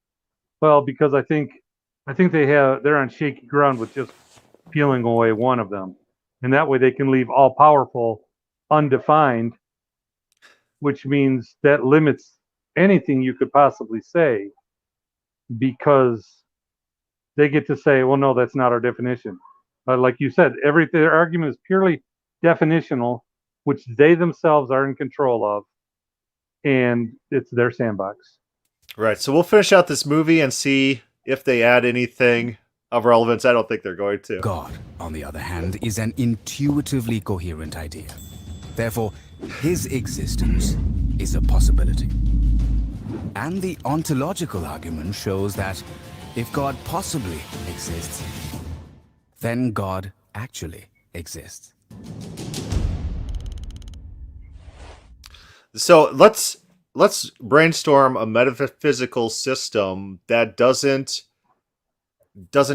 Speaker 3: Well, because I think they're on shaky ground with just peeling away one of them. And that way they can leave all powerful undefined, which means that limits anything you could possibly say, because they get to say, well, no, that's not our definition. Like you said, their argument is purely definitional, which they themselves are in control of, and it's their sandbox.
Speaker 2: Right. So we'll finish out this movie and see if they add anything of relevance. I don't think they're going to.
Speaker 4: God, on the other hand, is an intuitively coherent idea. Therefore, his existence is a possibility. And the ontological argument shows that if God possibly exists, then God actually exists.
Speaker 2: So let's brainstorm a metaphysical system that doesn't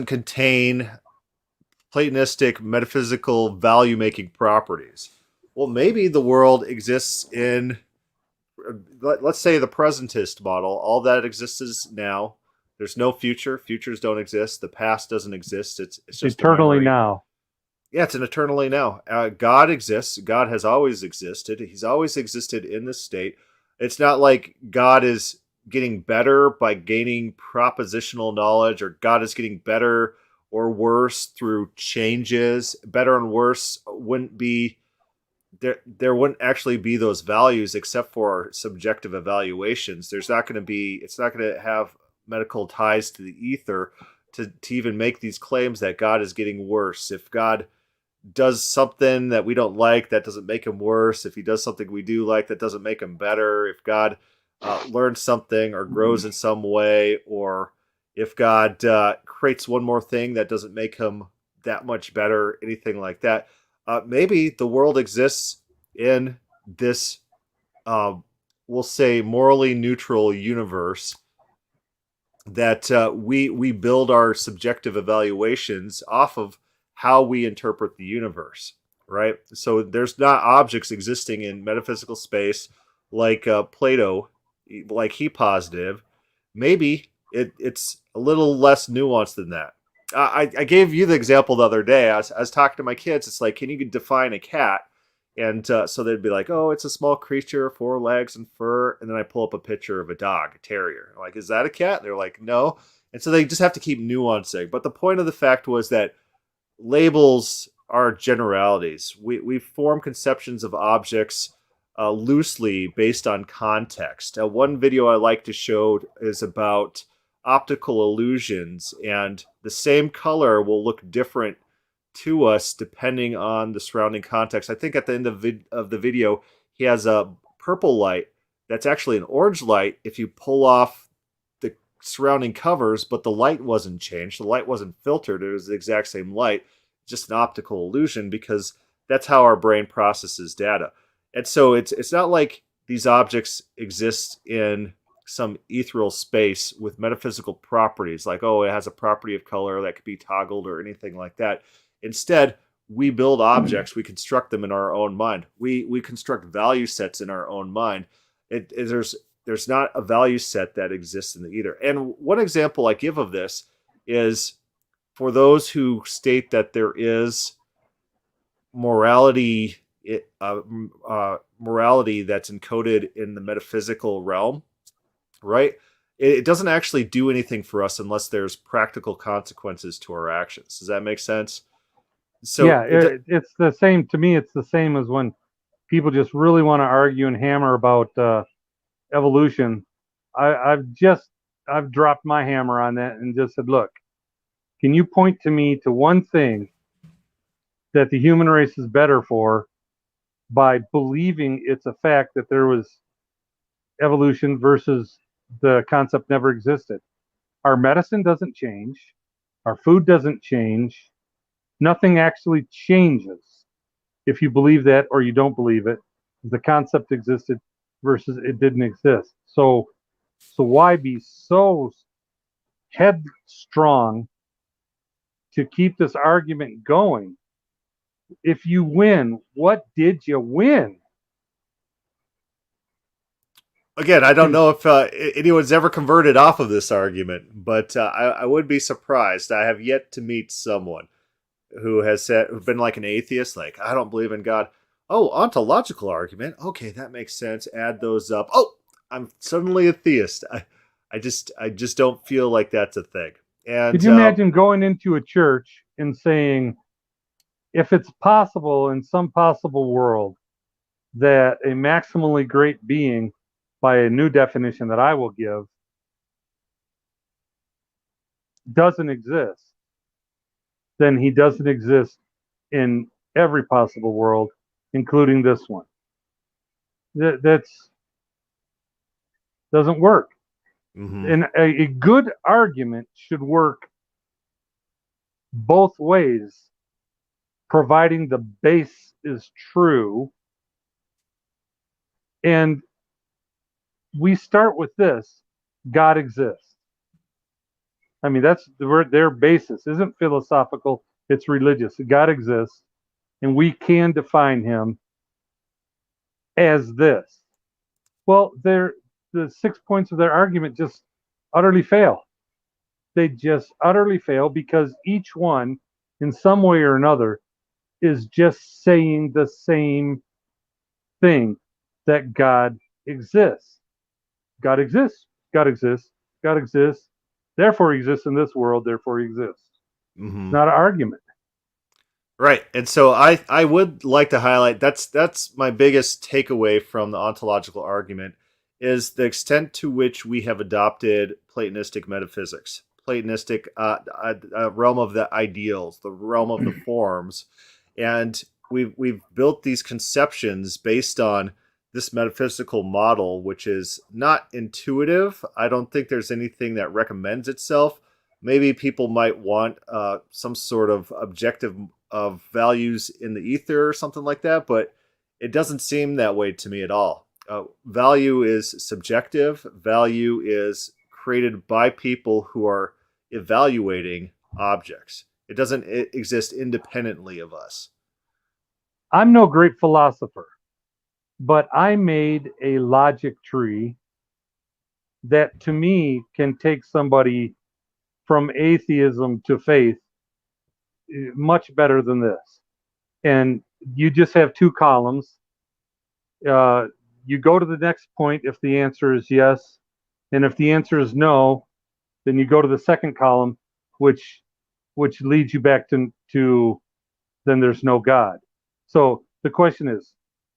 Speaker 2: contain Platonistic metaphysical value-making properties. Well, maybe the world exists in, let's say, the presentist model. All that exists is now. There's no future. Futures don't exist. The past doesn't exist. It's just
Speaker 3: eternally
Speaker 2: a memory.
Speaker 3: now.
Speaker 2: Yeah, it's an eternally now. God exists. God has always existed. He's always existed in this state. It's not like God is getting better by gaining propositional knowledge, or God is getting better or worse through changes. Better and worse wouldn't be there. There wouldn't actually be those values except for subjective evaluations. There's not going to be. It's not going to have medical ties to the ether to even make these claims that God is getting worse. If God does something that we don't like, that doesn't make him worse. If he does something we do like, that doesn't make him better. If God learns something or grows in some way, or if God creates one more thing, that doesn't make him that much better, anything like that. Maybe the world exists in this, we'll say, morally neutral universe that we build our subjective evaluations off of how we interpret the universe, right? So there's not objects existing in metaphysical space like Plato, like he positive. Maybe it's a little less nuanced than that. I gave you the example the other day. I was talking to my kids. It's like, can you define a cat? And so they'd be like, oh, it's a small creature, 4 legs and fur. And then I pull up a picture of a dog, a terrier. I'm like, is that a cat? And they're like, no. And so they just have to keep nuancing. But the point of the fact was that labels are generalities. We form conceptions of objects loosely based on context. One video I like to show is about optical illusions, and the same color will look different to us depending on the surrounding context. I think at the end of the video, he has a purple light that's actually an orange light if you pull off the surrounding covers, but the light wasn't changed. The light wasn't filtered. It was the exact same light, just an optical illusion, because that's how our brain processes data. And so it's not like these objects exist in some ethereal space with metaphysical properties, like, oh, it has a property of color that could be toggled or anything like that. Instead, we build objects, we construct them in our own mind. We construct value sets in our own mind. There's not a value set that exists in the ether. And one example I give of this is for those who state that there is morality that's encoded in the metaphysical realm, right? It doesn't actually do anything for us unless there's practical consequences to our actions. Does that make sense? So
Speaker 3: yeah, it's the same to me. It's the same as when people just really want to argue and hammer about evolution. I've dropped my hammer on that and just said, look, can you point to me to one thing that the human race is better for by believing it's a fact that there was evolution versus the concept never existed? Our medicine doesn't change. Our food doesn't change. Nothing actually changes if you believe that or you don't believe it. The concept existed versus it didn't exist. So why be so headstrong to keep this argument going? If you win, what did you win?
Speaker 2: Again, I don't know if anyone's ever converted off of this argument, but I would be surprised. I have yet to meet someone who's been like an atheist, like, I don't believe in God. Oh, ontological argument. Okay, that makes sense. Add those up. Oh, I'm suddenly a theist. I just don't feel like that's a thing. And
Speaker 3: could you imagine going into a church and saying, if it's possible in some possible world that a maximally great being, by a new definition that I will give, doesn't exist, then he doesn't exist in every possible world, including this one. That's doesn't work.
Speaker 2: mm-hmm.
Speaker 3: And a good argument should work both ways, providing the base is true. And we start with this: God exists. I mean, that's their basis. Isn't philosophical, it's religious. God exists, and we can define him as this. Well, the 6 points of their argument just utterly fail. They just utterly fail because each one, in some way or another, is just saying the same thing, that God exists. God exists. God exists. God exists. Therefore, he exists in this world. Therefore, he exists.
Speaker 2: Mm-hmm.
Speaker 3: It's not an argument.
Speaker 2: Right. And so I would like to highlight that's my biggest takeaway from the ontological argument is the extent to which we have adopted Platonistic metaphysics, Platonistic realm of the ideals, the realm of the forms, and we've built these conceptions based on this metaphysical model, which is not intuitive. I don't think there's anything that recommends itself. Maybe people might want some sort of objective of values in the ether or something like that, but it doesn't seem that way to me at all. Value is subjective. Value is created by people who are evaluating objects. It doesn't exist independently of us.
Speaker 3: I'm no great philosopher, but I made a logic tree that to me can take somebody from atheism to faith much better than this. And you just have two columns. You go to the next point if the answer is yes, and if the answer is no, then you go to the second column, which leads you back to then there's no God. So the question is,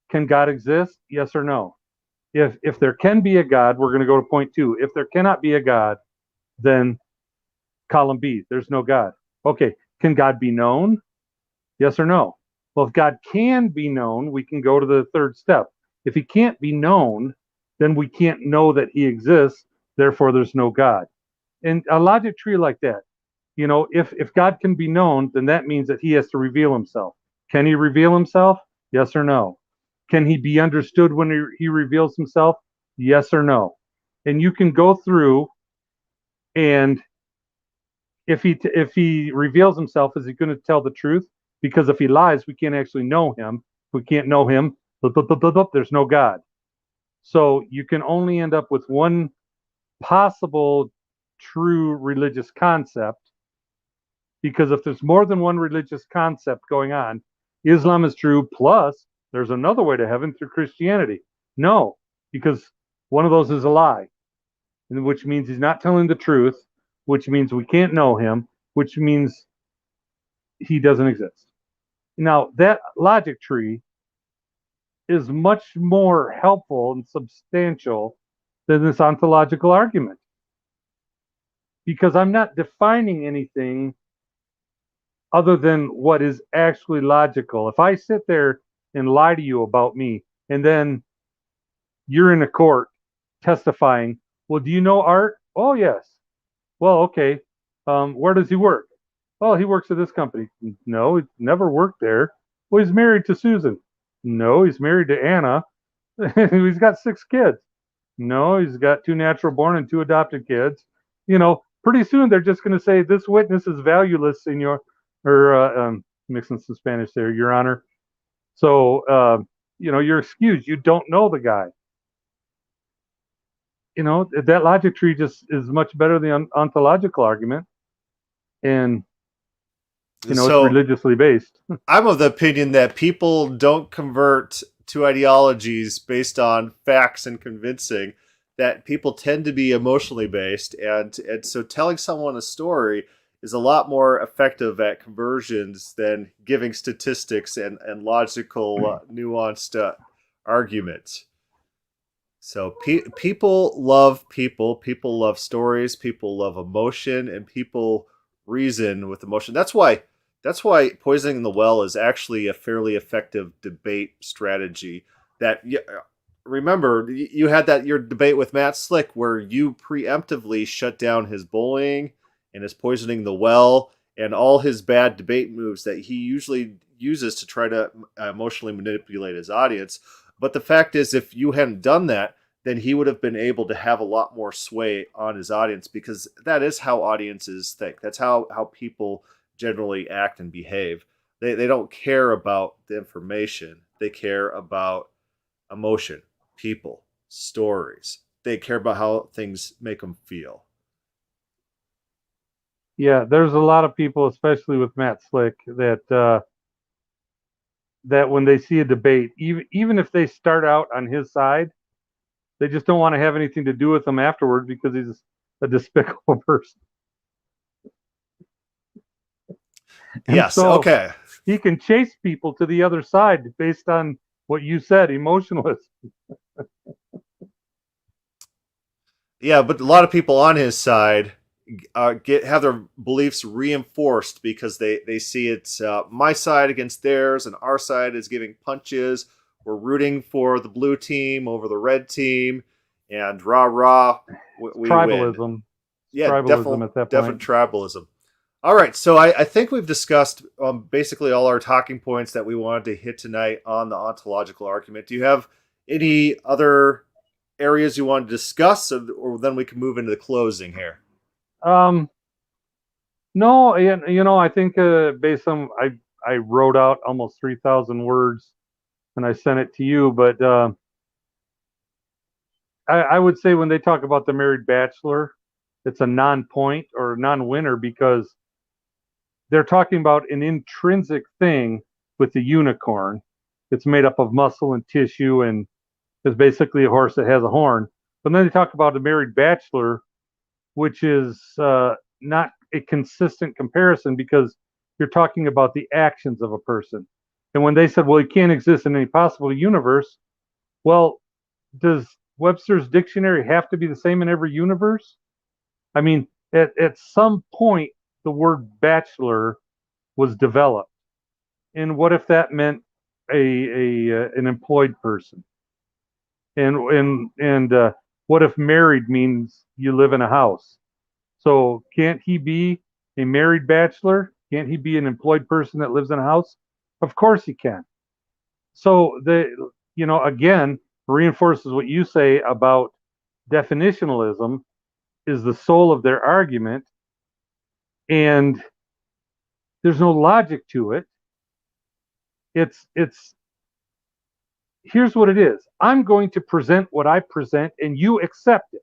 Speaker 3: can God exist? Yes or no? If there can be a God, we're going to go to point 2. If there cannot be a God, then column B, there's no God. Okay, can God be known? Yes or no? Well, if God can be known, we can go to the third step. If he can't be known, then we can't know that he exists, therefore there's no God. And a logic tree like that, if God can be known, then that means that he has to reveal himself. Can he reveal himself? Yes or no? Can he be understood when he reveals himself? Yes or no? And you can go through, and if he reveals himself, is he going to tell the truth? Because if he lies, we can't actually know him. If we can't know him, there's no God. So you can only end up with one possible true religious concept, because if there's more than one religious concept going on, Islam is true, plus there's another way to heaven through Christianity. No, because one of those is a lie, which means he's not telling the truth, which means we can't know him, which means he doesn't exist. Now, that logic tree is much more helpful and substantial than this ontological argument, because I'm not defining anything other than what is actually logical. If I sit there and lie to you about me, and then you're in a court testifying, well, do you know Art? Oh, yes. Well, okay. Where does he work? Well, he works at this company. No, he's never worked there. Well, he's married to Susan. No, he's married to Anna. He's got 6 kids. No, he's got 2 natural born and 2 adopted kids. Pretty soon they're just going to say this witness is valueless in your, or mixing some Spanish there, Your Honor. So, you're excused. You don't know the guy. That logic tree just is much better than the ontological argument. And, it's religiously based.
Speaker 2: I'm of the opinion that people don't convert to ideologies based on facts and convincing, that people tend to be emotionally based. And so telling someone a story is a lot more effective at conversions than giving statistics and logical, nuanced arguments. So people love people. People love stories. People love emotion, and people reason with emotion. That's why poisoning the well is actually a fairly effective debate strategy. That remember, you had your debate with Matt Slick where you preemptively shut down his bullying and his poisoning the well and all his bad debate moves that he usually uses to try to emotionally manipulate his audience. But the fact is, if you hadn't done that, then he would have been able to have a lot more sway on his audience, because that is how audiences think. That's how people generally act and behave. They don't care about the information. They care about emotion, people, stories. They care about how things make them feel.
Speaker 3: Yeah, there's a lot of people, especially with Matt Slick, that that when they see a debate, even if they start out on his side, they just don't want to have anything to do with him afterward because he's a despicable person. And
Speaker 2: Yes.
Speaker 3: so
Speaker 2: Okay.
Speaker 3: he can chase people to the other side based on what you said, emotionless.
Speaker 2: Yeah, but a lot of people on his side have their beliefs reinforced because they see it's my side against theirs, and our side is giving punches. We're rooting for the blue team over the red team, and rah rah, we win.
Speaker 3: Tribalism.
Speaker 2: Yeah,
Speaker 3: Tribalism at that
Speaker 2: definite
Speaker 3: point.
Speaker 2: tribalism. All right, so I think we've discussed basically all our talking points that we wanted to hit tonight on the ontological argument. Do you have any other areas you want to discuss, or then we can move into the closing here?
Speaker 3: No, I think based on I wrote out almost 3,000 words and I sent it to you, but I would say when they talk about the married bachelor, it's a non-point or non-winner because they're talking about an intrinsic thing with the unicorn. It's made up of muscle and tissue and is basically a horse that has a horn. But then they talk about the married bachelor, which is not a consistent comparison because you're talking about the actions of a person. And when they said, well, he can't exist in any possible universe, well, does Webster's dictionary have to be the same in every universe? I mean, at some point, the word bachelor was developed. And what if that meant an employed person? And what if married means you live in a house? So can't he be a married bachelor? Can't he be an employed person that lives in a house? Of course he can. So again, reinforces what you say about definitionalism is the soul of their argument, and there's no logic to it. It's here's what it is. I'm going to present what I present and you accept it.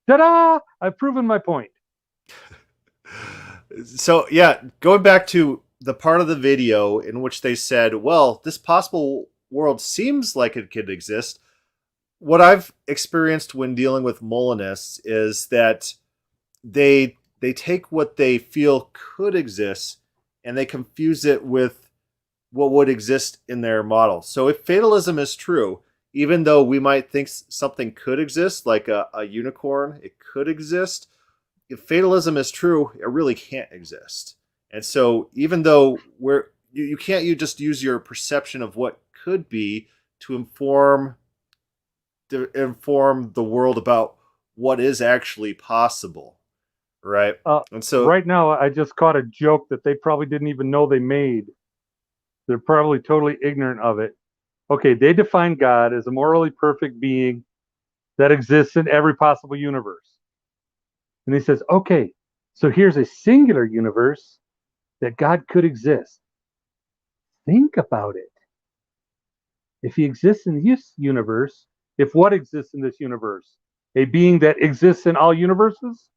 Speaker 3: Ta-da! I've proven my point.
Speaker 2: So, yeah, going back to the part of the video in which they said, well, this possible world seems like it could exist. What I've experienced when dealing with Molinists is that they take what they feel could exist and they confuse it with what would exist in their model. So if fatalism is true, even though we might think something could exist, like a unicorn, it could exist, if fatalism is true, it really can't exist. And so even though you can't just use your perception of what could be to inform the world about what is actually possible, right? And so
Speaker 3: right now, I just caught a joke that they probably didn't even know they made. They're probably totally ignorant of it. Okay, they define God as a morally perfect being that exists in every possible universe. And he says, okay, so here's a singular universe that God could exist. Think about it. If he exists in this universe, if what exists in this universe? A being that exists in all universes?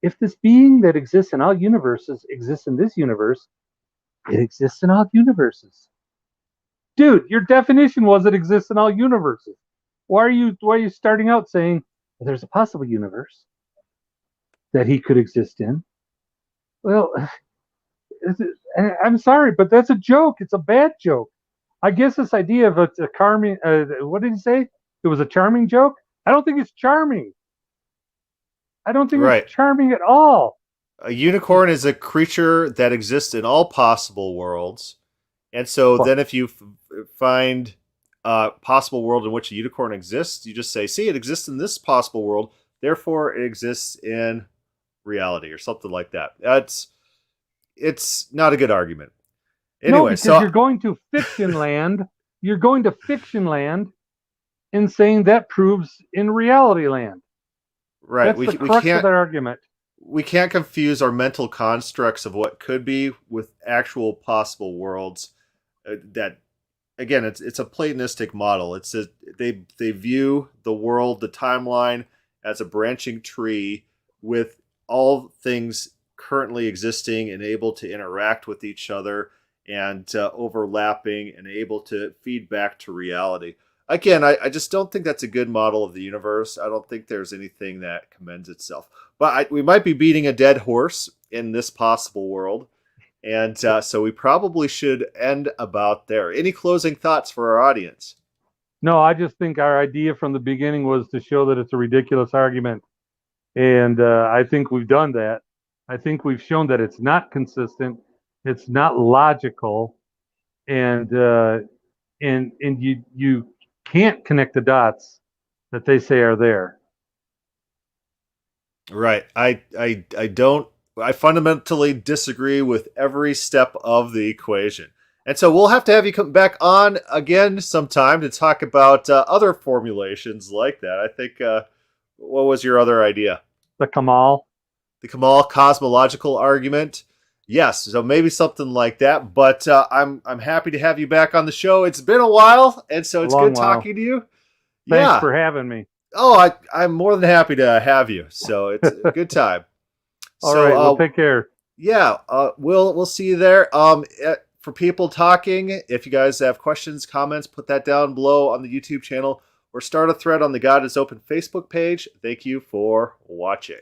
Speaker 3: If this being that exists in all universes exists in this universe, it exists in all universes. Dude, your definition was it exists in all universes. Why are you starting out saying well, there's a possible universe that he could exist in? Well, I'm sorry, but that's a joke. It's a bad joke. I guess this idea of a charming, what did he say? It was a charming joke? I don't think it's charming. I don't think it's charming at all.
Speaker 2: A unicorn is a creature that exists in all possible worlds. And so then if you find a possible world in which a unicorn exists, you just say, see, it exists in this possible world, therefore it exists in reality or something like that. It's not a good argument. Anyway,
Speaker 3: no, because you're going to fiction land. You're going to fiction land and saying that proves in reality land.
Speaker 2: Right.
Speaker 3: That's the crux of that argument.
Speaker 2: We can't confuse our mental constructs of what could be with actual possible worlds. That again, it's a Platonistic model. It's they view the world, the timeline, as a branching tree with all things currently existing and able to interact with each other. and overlapping and able to feed back to reality. Again, I just don't think that's a good model of the universe. I don't think there's anything that commends itself. But we might be beating a dead horse in this possible world. And so we probably should end about there. Any closing thoughts for our audience?
Speaker 3: No, I just think our idea from the beginning was to show that it's a ridiculous argument. And I think we've done that. I think we've shown that it's not consistent. It's not logical. And you can't connect the dots that they say are there.
Speaker 2: Right. I fundamentally disagree with every step of the equation. And so we'll have to have you come back on again sometime to talk about other formulations like that. I think, what was your other idea?
Speaker 3: The Kamal.
Speaker 2: The Kamal cosmological argument. Yes, so maybe something like that. But I'm happy to have you back on the show. It's been a while, and so it's good talking to you.
Speaker 3: Thanks for having me.
Speaker 2: Oh, I'm more than happy to have you. So it's a good time.
Speaker 3: All right, well, take care.
Speaker 2: Yeah, we'll see you there. For people talking, if you guys have questions, comments, put that down below on the YouTube channel or start a thread on the God is Open Facebook page. Thank you for watching.